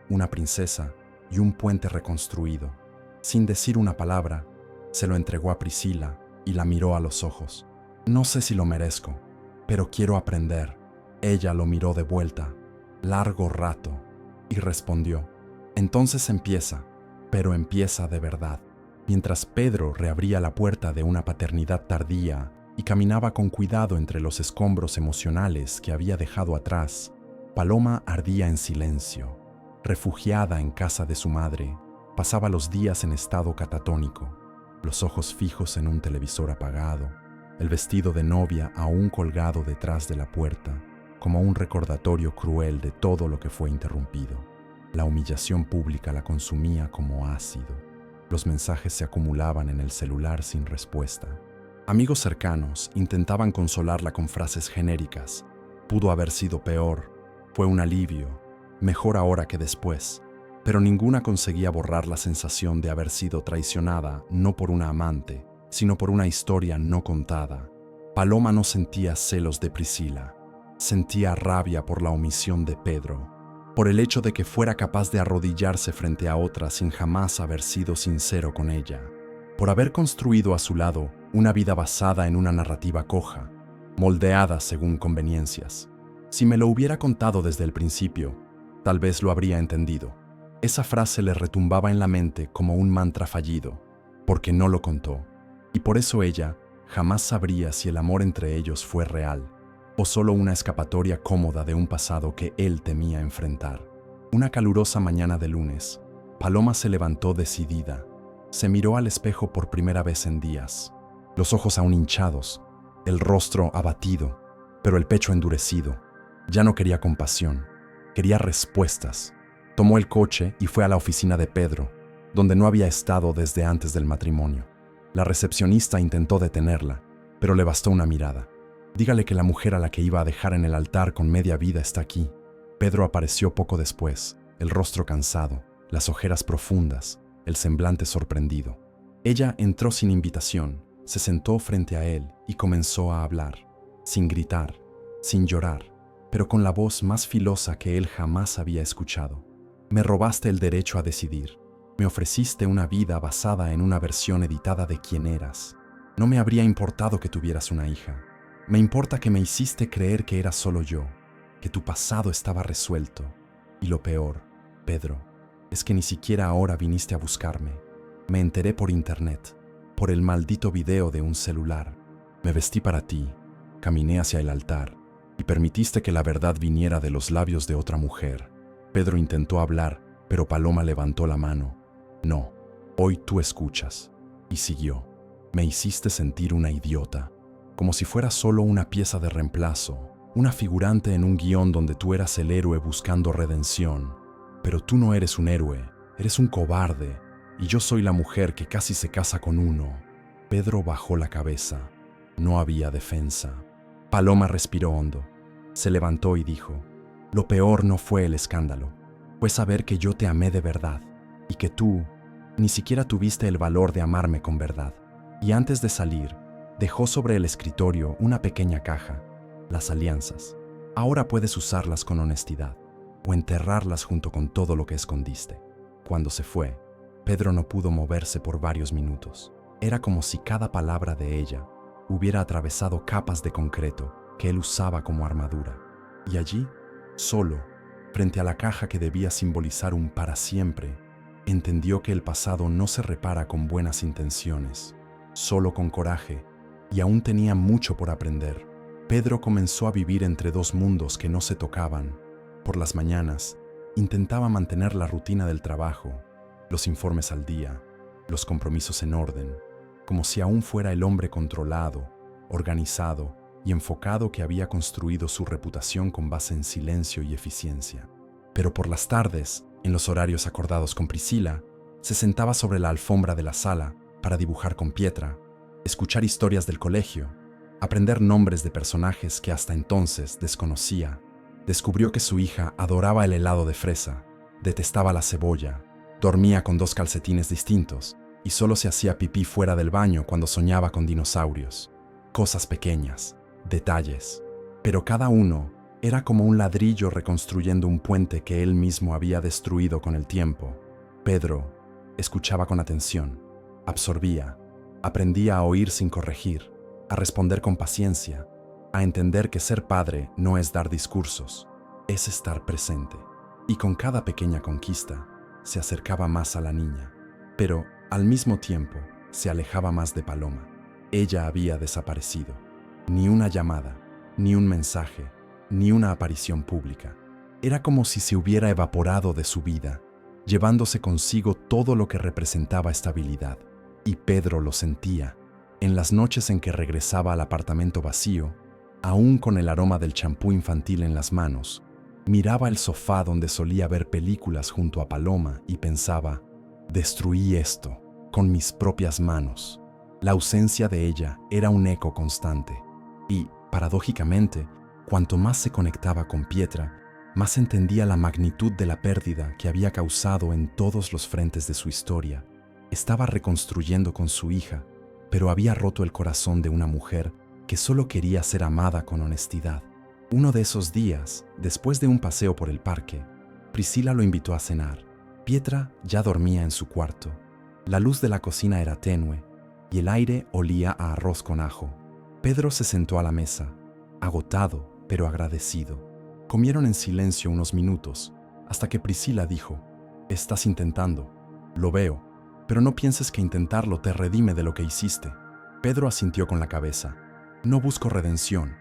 A: una princesa y un puente reconstruido. Sin decir una palabra, se lo entregó a Priscila y la miró a los ojos. No sé si lo merezco, pero quiero aprender. Ella lo miró de vuelta, largo rato, y respondió, entonces empieza, pero empieza de verdad. Mientras Pedro reabría la puerta de una paternidad tardía y caminaba con cuidado entre los escombros emocionales que había dejado atrás, Paloma ardía en silencio. Refugiada en casa de su madre, pasaba los días en estado catatónico, los ojos fijos en un televisor apagado, el vestido de novia aún colgado detrás de la puerta, como un recordatorio cruel de todo lo que fue interrumpido. La humillación pública la consumía como ácido. Los mensajes se acumulaban en el celular sin respuesta. Amigos cercanos intentaban consolarla con frases genéricas. Pudo haber sido peor, fue un alivio, mejor ahora que después. Pero ninguna conseguía borrar la sensación de haber sido traicionada no por una amante, sino por una historia no contada. Paloma no sentía celos de Priscila, sentía rabia por la omisión de Pedro, por el hecho de que fuera capaz de arrodillarse frente a otra sin jamás haber sido sincero con ella, por haber construido a su lado una vida basada en una narrativa coja, moldeada según conveniencias. Si me lo hubiera contado desde el principio, tal vez lo habría entendido. Esa frase le retumbaba en la mente como un mantra fallido, porque no lo contó, y por eso ella jamás sabría si el amor entre ellos fue real, o solo una escapatoria cómoda de un pasado que él temía enfrentar. Una calurosa mañana de lunes, Paloma se levantó decidida. Se miró al espejo por primera vez en días, los ojos aún hinchados, el rostro abatido, pero el pecho endurecido. Ya no quería compasión, quería respuestas. Tomó el coche y fue a la oficina de Pedro, donde no había estado desde antes del matrimonio. La recepcionista intentó detenerla, pero le bastó una mirada. Dígale que la mujer a la que iba a dejar en el altar con media vida está aquí. Pedro apareció poco después, el rostro cansado, las ojeras profundas, el semblante sorprendido. Ella entró sin invitación, se sentó frente a él y comenzó a hablar, sin gritar, sin llorar, pero con la voz más filosa que él jamás había escuchado. Me robaste el derecho a decidir. Me ofreciste una vida basada en una versión editada de quién eras. No me habría importado que tuvieras una hija. Me importa que me hiciste creer que era solo yo, que tu pasado estaba resuelto. Y lo peor, Pedro, es que ni siquiera ahora viniste a buscarme. Me enteré por internet, por el maldito video de un celular. Me vestí para ti, caminé hacia el altar y permitiste que la verdad viniera de los labios de otra mujer. Pedro intentó hablar, pero Paloma levantó la mano. No, hoy tú escuchas. Y siguió. Me hiciste sentir una idiota, como si fuera solo una pieza de reemplazo, una figurante en un guión donde tú eras el héroe buscando redención. Pero tú no eres un héroe, eres un cobarde, y yo soy la mujer que casi se casa con uno. Pedro bajó la cabeza. No había defensa. Paloma respiró hondo. Se levantó y dijo: lo peor no fue el escándalo, fue saber que yo te amé de verdad, y que tú ni siquiera tuviste el valor de amarme con verdad. Y antes de salir, dejó sobre el escritorio una pequeña caja, las alianzas. Ahora puedes usarlas con honestidad, o enterrarlas junto con todo lo que escondiste. Cuando se fue, Pedro no pudo moverse por varios minutos. Era como si cada palabra de ella hubiera atravesado capas de concreto que él usaba como armadura. Y allí, solo, frente a la caja que debía simbolizar un para siempre, entendió que el pasado no se repara con buenas intenciones, solo con coraje, y aún tenía mucho por aprender. Pedro comenzó a vivir entre dos mundos que no se tocaban. Por las mañanas, intentaba mantener la rutina del trabajo, los informes al día, los compromisos en orden, como si aún fuera el hombre controlado, organizado y enfocado que había construido su reputación con base en silencio y eficiencia. Pero por las tardes, en los horarios acordados con Priscila, se sentaba sobre la alfombra de la sala para dibujar con Pietra, escuchar historias del colegio, aprender nombres de personajes que hasta entonces desconocía. Descubrió que su hija adoraba el helado de fresa, detestaba la cebolla, dormía con 2 calcetines distintos y solo se hacía pipí fuera del baño cuando soñaba con dinosaurios. Cosas pequeñas, detalles, pero cada uno era como un ladrillo reconstruyendo un puente que él mismo había destruido con el tiempo. Pedro escuchaba con atención, absorbía, aprendía a oír sin corregir, a responder con paciencia, a entender que ser padre no es dar discursos, es estar presente. Y con cada pequeña conquista, se acercaba más a la niña, pero al mismo tiempo se alejaba más de Paloma. Ella había desaparecido. Ni una llamada, ni un mensaje, ni una aparición pública. Era como si se hubiera evaporado de su vida, llevándose consigo todo lo que representaba estabilidad. Y Pedro lo sentía. En las noches en que regresaba al apartamento vacío, aún con el aroma del champú infantil en las manos, miraba el sofá donde solía ver películas junto a Paloma y pensaba: destruí esto con mis propias manos. La ausencia de ella era un eco constante. Y, paradójicamente, cuanto más se conectaba con Pietra, más entendía la magnitud de la pérdida que había causado en todos los frentes de su historia. Estaba reconstruyendo con su hija, pero había roto el corazón de una mujer que solo quería ser amada con honestidad. Uno de esos días, después de un paseo por el parque, Priscila lo invitó a cenar. Pietra ya dormía en su cuarto. La luz de la cocina era tenue y el aire olía a arroz con ajo. Pedro se sentó a la mesa, agotado pero agradecido. Comieron en silencio unos minutos, hasta que Priscila dijo: estás intentando. Lo veo, pero no pienses que intentarlo te redime de lo que hiciste. Pedro asintió con la cabeza. No busco redención,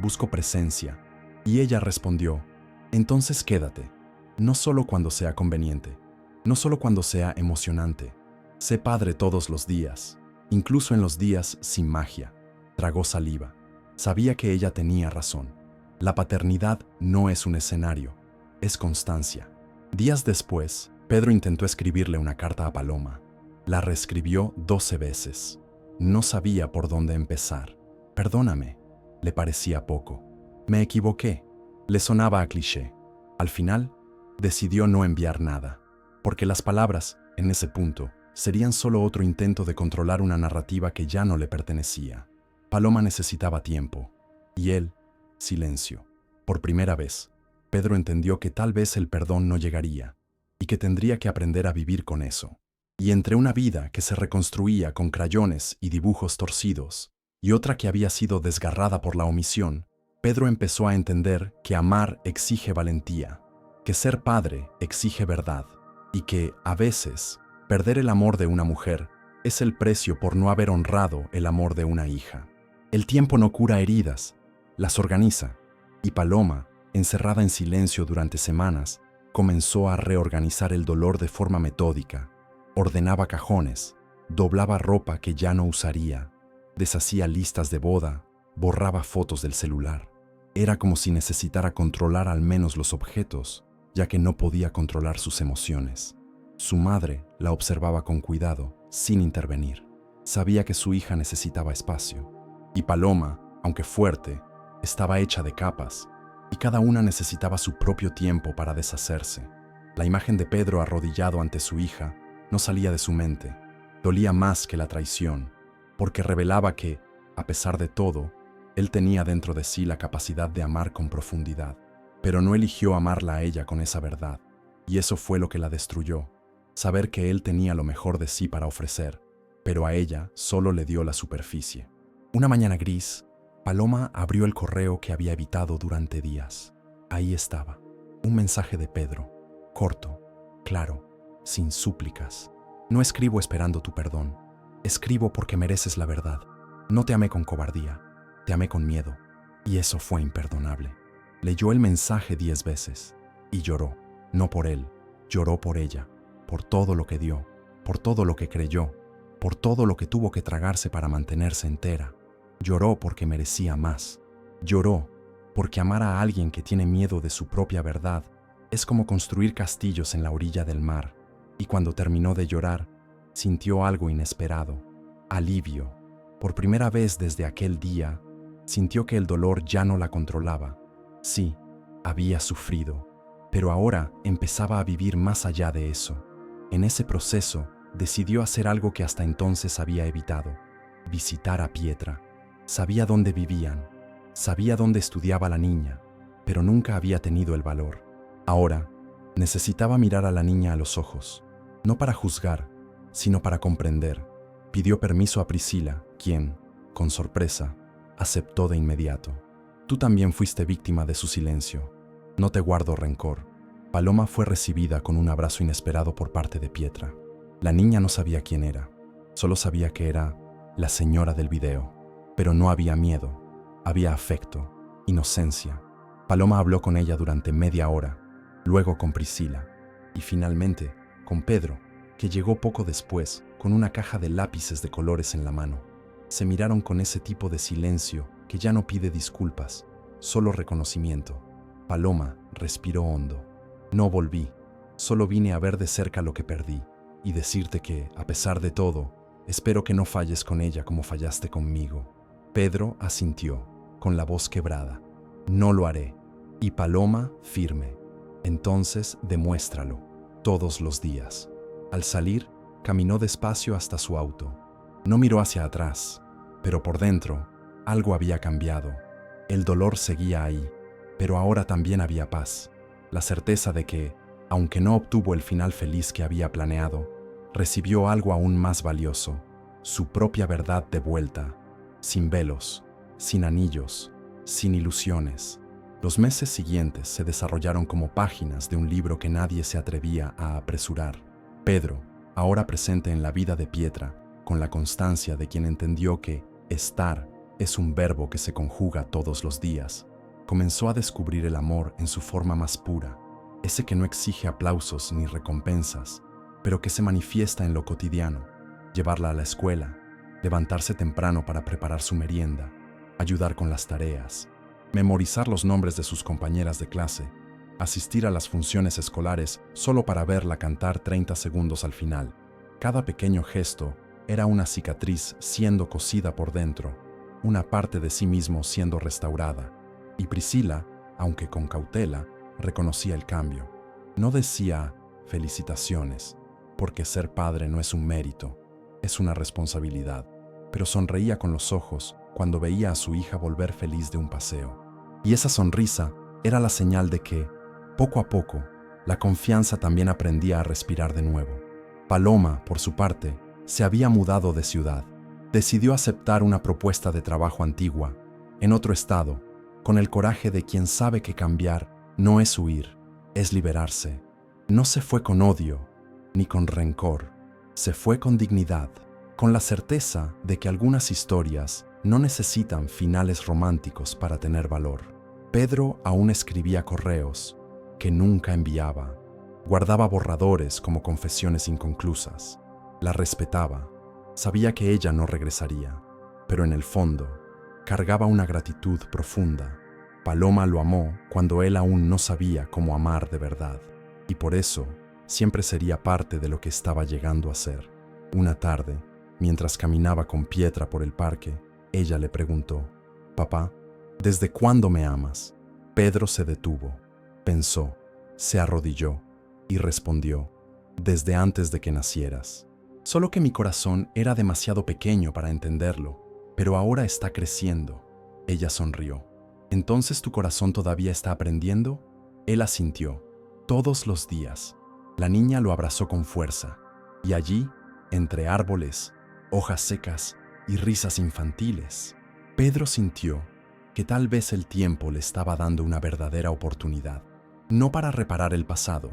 A: busco presencia. Y ella respondió: entonces quédate, no solo cuando sea conveniente, no solo cuando sea emocionante. Sé padre todos los días, incluso en los días sin magia. Tragó saliva. Sabía que ella tenía razón. La paternidad no es un escenario, es constancia. Días después, Pedro intentó escribirle una carta a Paloma. La reescribió 12 veces. No sabía por dónde empezar. Perdóname, le parecía poco. Me equivoqué, le sonaba a cliché. Al final, decidió no enviar nada, porque las palabras, en ese punto, serían solo otro intento de controlar una narrativa que ya no le pertenecía. Paloma necesitaba tiempo, y él, silencio. Por primera vez, Pedro entendió que tal vez el perdón no llegaría, y que tendría que aprender a vivir con eso. Y entre una vida que se reconstruía con crayones y dibujos torcidos, y otra que había sido desgarrada por la omisión, Pedro empezó a entender que amar exige valentía, que ser padre exige verdad, y que, a veces, perder el amor de una mujer es el precio por no haber honrado el amor de una hija. El tiempo no cura heridas, las organiza, y Paloma, encerrada en silencio durante semanas, comenzó a reorganizar el dolor de forma metódica. Ordenaba cajones, doblaba ropa que ya no usaría, deshacía listas de boda, borraba fotos del celular. Era como si necesitara controlar al menos los objetos, ya que no podía controlar sus emociones. Su madre la observaba con cuidado, sin intervenir. Sabía que su hija necesitaba espacio. Y Paloma, aunque fuerte, estaba hecha de capas, y cada una necesitaba su propio tiempo para deshacerse. La imagen de Pedro arrodillado ante su hija no salía de su mente. Dolía más que la traición, porque revelaba que, a pesar de todo, él tenía dentro de sí la capacidad de amar con profundidad. Pero no eligió amarla a ella con esa verdad, y eso fue lo que la destruyó. Saber que él tenía lo mejor de sí para ofrecer, pero a ella solo le dio la superficie. Una mañana gris, Paloma abrió el correo que había evitado durante días. Ahí estaba, un mensaje de Pedro, corto, claro, sin súplicas. No escribo esperando tu perdón. Escribo porque mereces la verdad. No te amé con cobardía, te amé con miedo. Y eso fue imperdonable. Leyó el mensaje 10 veces y lloró, no por él, lloró por ella, por todo lo que dio, por todo lo que creyó, por todo lo que tuvo que tragarse para mantenerse entera. Lloró porque merecía más. Lloró porque amar a alguien que tiene miedo de su propia verdad es como construir castillos en la orilla del mar. Y cuando terminó de llorar, sintió algo inesperado, alivio. Por primera vez desde aquel día, sintió que el dolor ya no la controlaba. Sí, había sufrido, pero ahora empezaba a vivir más allá de eso. En ese proceso, decidió hacer algo que hasta entonces había evitado: visitar a Pietra. Sabía dónde vivían, sabía dónde estudiaba la niña, pero nunca había tenido el valor. Ahora, necesitaba mirar a la niña a los ojos, no para juzgar, sino para comprender. Pidió permiso a Priscila, quien, con sorpresa, aceptó de inmediato. Tú también fuiste víctima de su silencio. No te guardo rencor. Paloma fue recibida con un abrazo inesperado por parte de Pietra. La niña no sabía quién era, solo sabía que era la señora del video. Pero no había miedo, había afecto, inocencia. Paloma habló con ella durante media hora, luego con Priscila, y finalmente con Pedro, que llegó poco después con una caja de lápices de colores en la mano. Se miraron con ese tipo de silencio que ya no pide disculpas, solo reconocimiento. Paloma respiró hondo. No volví, solo vine a ver de cerca lo que perdí y decirte que, a pesar de todo, espero que no falles con ella como fallaste conmigo. Pedro asintió, con la voz quebrada. No lo haré. Y Paloma, firme. Entonces, demuéstralo, todos los días. Al salir, caminó despacio hasta su auto. No miró hacia atrás, pero por dentro, algo había cambiado. El dolor seguía ahí, pero ahora también había paz. La certeza de que, aunque no obtuvo el final feliz que había planeado, recibió algo aún más valioso: su propia verdad de vuelta. Sin velos, sin anillos, sin ilusiones. Los meses siguientes se desarrollaron como páginas de un libro que nadie se atrevía a apresurar. Pedro, ahora presente en la vida de Pietra, con la constancia de quien entendió que estar es un verbo que se conjuga todos los días, comenzó a descubrir el amor en su forma más pura, ese que no exige aplausos ni recompensas, pero que se manifiesta en lo cotidiano: llevarla a la escuela, levantarse temprano para preparar su merienda, ayudar con las tareas, memorizar los nombres de sus compañeras de clase, asistir a las funciones escolares solo para verla cantar 30 segundos al final. Cada pequeño gesto era una cicatriz siendo cosida por dentro, una parte de sí mismo siendo restaurada. Y Priscila, aunque con cautela, reconocía el cambio. No decía felicitaciones, porque ser padre no es un mérito, es una responsabilidad, pero sonreía con los ojos cuando veía a su hija volver feliz de un paseo. Y esa sonrisa era la señal de que, poco a poco, la confianza también aprendía a respirar de nuevo. Paloma, por su parte, se había mudado de ciudad. Decidió aceptar una propuesta de trabajo antigua, en otro estado, con el coraje de quien sabe que cambiar no es huir, es liberarse. No se fue con odio, ni con rencor. Se fue con dignidad, con la certeza de que algunas historias no necesitan finales románticos para tener valor. Pedro aún escribía correos que nunca enviaba. Guardaba borradores como confesiones inconclusas. La respetaba. Sabía que ella no regresaría, pero en el fondo cargaba una gratitud profunda. Paloma lo amó cuando él aún no sabía cómo amar de verdad, y por eso siempre sería parte de lo que estaba llegando a ser. Una tarde, mientras caminaba con Pietra por el parque, ella le preguntó: «Papá, ¿desde cuándo me amas?». Pedro se detuvo, pensó, se arrodilló y respondió: «Desde antes de que nacieras. Solo que mi corazón era demasiado pequeño para entenderlo, pero ahora está creciendo». Ella sonrió. «¿Entonces tu corazón todavía está aprendiendo?». Él asintió. Todos los días. La niña lo abrazó con fuerza, y allí, entre árboles, hojas secas y risas infantiles, Pedro sintió que tal vez el tiempo le estaba dando una verdadera oportunidad, no para reparar el pasado,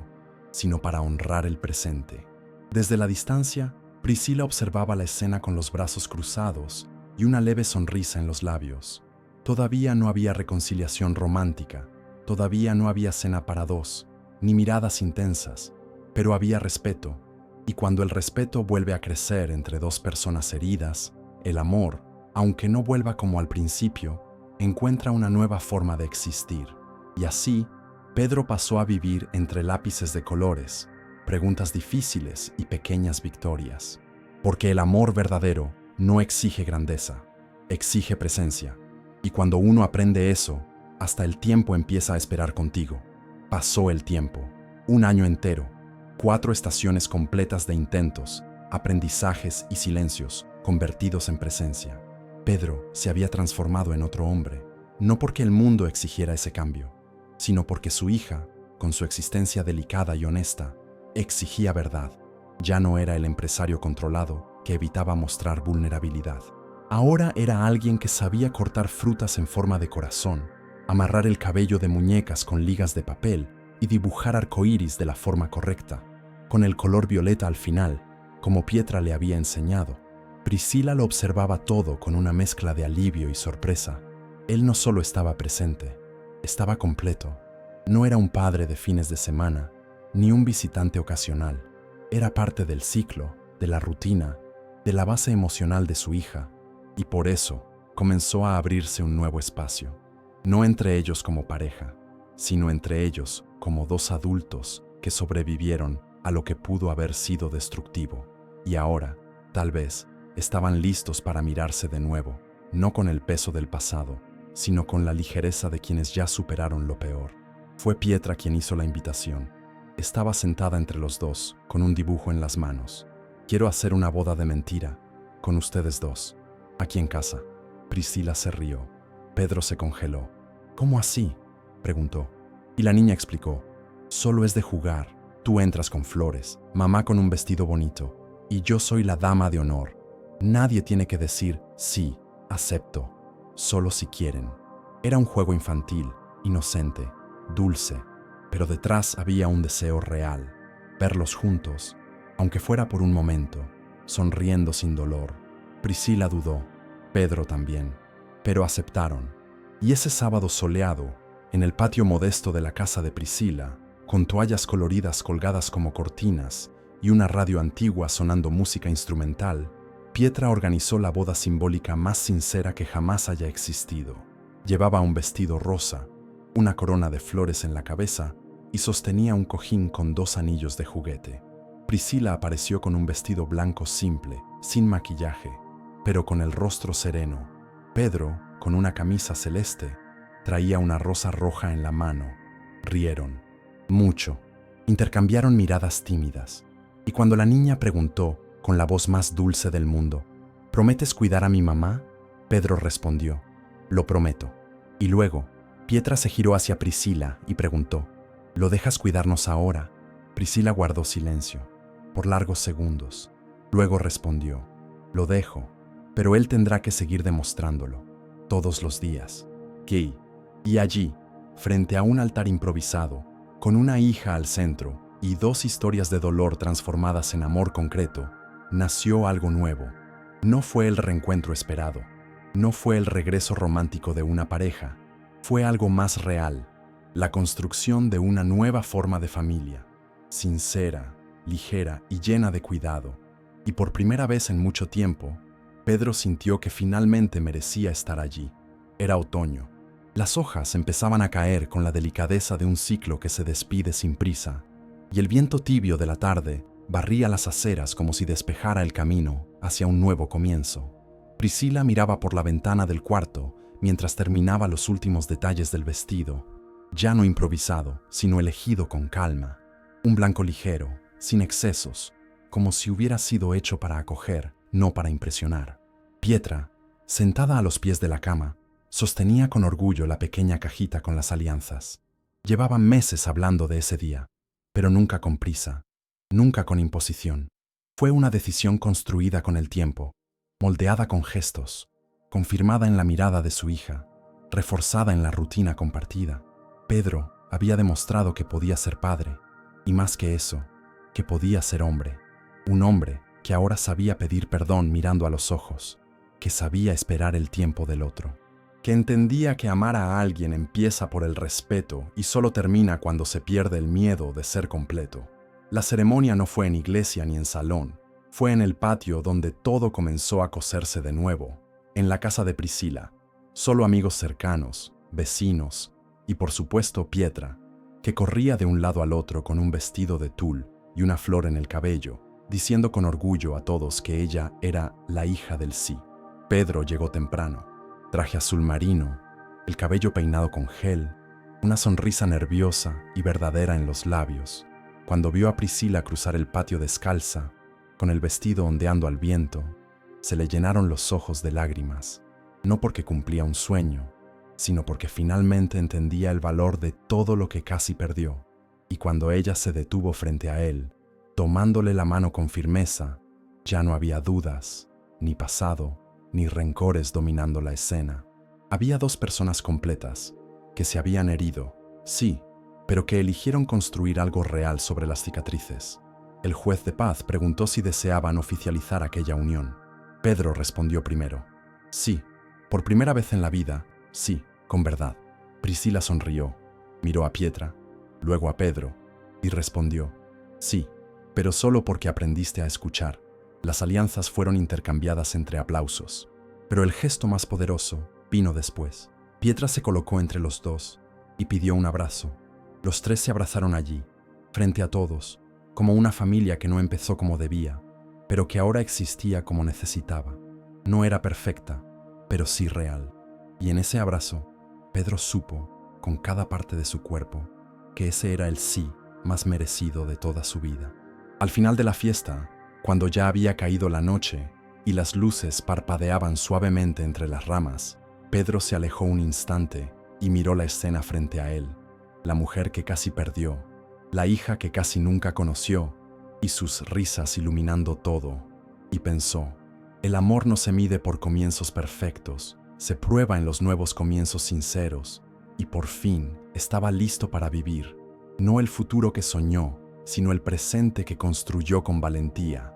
A: sino para honrar el presente. Desde la distancia, Priscila observaba la escena con los brazos cruzados y una leve sonrisa en los labios. Todavía no había reconciliación romántica, todavía no había cena para dos, ni miradas intensas, pero había respeto, y cuando el respeto vuelve a crecer entre dos personas heridas, el amor, aunque no vuelva como al principio, encuentra una nueva forma de existir. Y así, Pedro pasó a vivir entre lápices de colores, preguntas difíciles y pequeñas victorias. Porque el amor verdadero no exige grandeza, exige presencia. Y cuando uno aprende eso, hasta el tiempo empieza a esperar contigo. Pasó el tiempo, un año entero, 4 estaciones completas de intentos, aprendizajes y silencios convertidos en presencia. Pedro se había transformado en otro hombre, no porque el mundo exigiera ese cambio, sino porque su hija, con su existencia delicada y honesta, exigía verdad. Ya no era el empresario controlado que evitaba mostrar vulnerabilidad. Ahora era alguien que sabía cortar frutas en forma de corazón, amarrar el cabello de muñecas con ligas de papel y dibujar arcoíris de la forma correcta, con el color violeta al final, como Pietra le había enseñado. Priscila lo observaba todo con una mezcla de alivio y sorpresa. Él no solo estaba presente, estaba completo. No era un padre de fines de semana, ni un visitante ocasional. Era parte del ciclo, de la rutina, de la base emocional de su hija, y por eso comenzó a abrirse un nuevo espacio. No entre ellos como pareja, sino entre ellos como dos adultos que sobrevivieron a lo que pudo haber sido destructivo. Y ahora, tal vez, estaban listos para mirarse de nuevo, no con el peso del pasado, sino con la ligereza de quienes ya superaron lo peor. Fue Pietra quien hizo la invitación. Estaba sentada entre los dos, con un dibujo en las manos. «Quiero hacer una boda de mentira, con ustedes dos, aquí en casa». Priscila se rió. Pedro se congeló. «¿Cómo así?», preguntó. Y la niña explicó: «Solo es de jugar. Tú entras con flores, mamá con un vestido bonito, y yo soy la dama de honor. Nadie tiene que decir sí, acepto, solo si quieren». Era un juego infantil, inocente, dulce, pero detrás había un deseo real: verlos juntos, aunque fuera por un momento, sonriendo sin dolor. Priscila dudó, Pedro también, pero aceptaron. Y ese sábado soleado, en el patio modesto de la casa de Priscila, con toallas coloridas colgadas como cortinas y una radio antigua sonando música instrumental, Pietra organizó la boda simbólica más sincera que jamás haya existido. Llevaba un vestido rosa, una corona de flores en la cabeza y sostenía un cojín con 2 anillos de juguete. Priscila apareció con un vestido blanco simple, sin maquillaje, pero con el rostro sereno. Pedro, con una camisa celeste, traía una rosa roja en la mano. Rieron. Mucho. Intercambiaron miradas tímidas. Y cuando la niña preguntó, con la voz más dulce del mundo: «¿Prometes cuidar a mi mamá?», Pedro respondió: «Lo prometo». Y luego, Pietra se giró hacia Priscila y preguntó: «¿Lo dejas cuidarnos ahora?». Priscila guardó silencio. por largos segundos. Luego respondió: lo dejo, pero él tendrá que seguir demostrándolo, todos los días. Y allí, frente a un altar improvisado, con una hija al centro y dos historias de dolor transformadas en amor concreto, nació algo nuevo. No fue el reencuentro esperado, no fue el regreso romántico de una pareja, fue algo más real, la construcción de una nueva forma de familia, sincera, ligera y llena de cuidado. Y por primera vez en mucho tiempo, Pedro sintió que finalmente merecía estar allí. Era otoño. Las hojas empezaban a caer con la delicadeza de un ciclo que se despide sin prisa, y el viento tibio de la tarde barría las aceras como si despejara el camino hacia un nuevo comienzo. Priscila miraba por la ventana del cuarto mientras terminaba los últimos detalles del vestido, ya no improvisado, sino elegido con calma. Un blanco ligero, sin excesos, como si hubiera sido hecho para acoger, no para impresionar. Pietra, sentada a los pies de la cama, sostenía con orgullo la pequeña cajita con las alianzas. Llevaban meses hablando de ese día, pero nunca con prisa, nunca con imposición. Fue una decisión construida con el tiempo, moldeada con gestos, confirmada en la mirada de su hija, reforzada en la rutina compartida. Pedro había demostrado que podía ser padre, y más que eso, que podía ser hombre. Un hombre que ahora sabía pedir perdón mirando a los ojos, que sabía esperar el tiempo del otro, que entendía que amar a alguien empieza por el respeto y solo termina cuando se pierde el miedo de ser completo. La ceremonia no fue en iglesia ni en salón, fue en el patio donde todo comenzó a coserse de nuevo, en la casa de Priscila, solo amigos cercanos, vecinos y por supuesto Pietra, que corría de un lado al otro con un vestido de tul y una flor en el cabello, diciendo con orgullo a todos que ella era la hija del sí. Pedro llegó temprano, traje azul marino, el cabello peinado con gel, una sonrisa nerviosa y verdadera en los labios. Cuando vio a Priscila cruzar el patio descalza, con el vestido ondeando al viento, se le llenaron los ojos de lágrimas, no porque cumplía un sueño, sino porque finalmente entendía el valor de todo lo que casi perdió. Y cuando ella se detuvo frente a él, tomándole la mano con firmeza, ya no había dudas, ni pasado, ni rencores dominando la escena. Había dos personas completas, que se habían herido, sí, pero que eligieron construir algo real sobre las cicatrices. El juez de paz preguntó si deseaban oficializar aquella unión. Pedro respondió primero: sí, por primera vez en la vida, sí, con verdad. Priscila sonrió, miró a Pietra, luego a Pedro, y respondió: sí, pero solo porque aprendiste a escuchar. Las alianzas fueron intercambiadas entre aplausos, pero el gesto más poderoso vino después. Pietra se colocó entre los dos y pidió un abrazo. Los tres se abrazaron allí, frente a todos, como una familia que no empezó como debía, pero que ahora existía como necesitaba. No era perfecta, pero sí real. Y en ese abrazo, Pedro supo, con cada parte de su cuerpo, que ese era el sí más merecido de toda su vida. Al final de la fiesta, cuando ya había caído la noche y las luces parpadeaban suavemente entre las ramas, Pedro se alejó un instante y miró la escena frente a él, la mujer que casi perdió, la hija que casi nunca conoció, y sus risas iluminando todo, y pensó: el amor no se mide por comienzos perfectos, se prueba en los nuevos comienzos sinceros, y por fin estaba listo para vivir, no el futuro que soñó, sino el presente que construyó con valentía.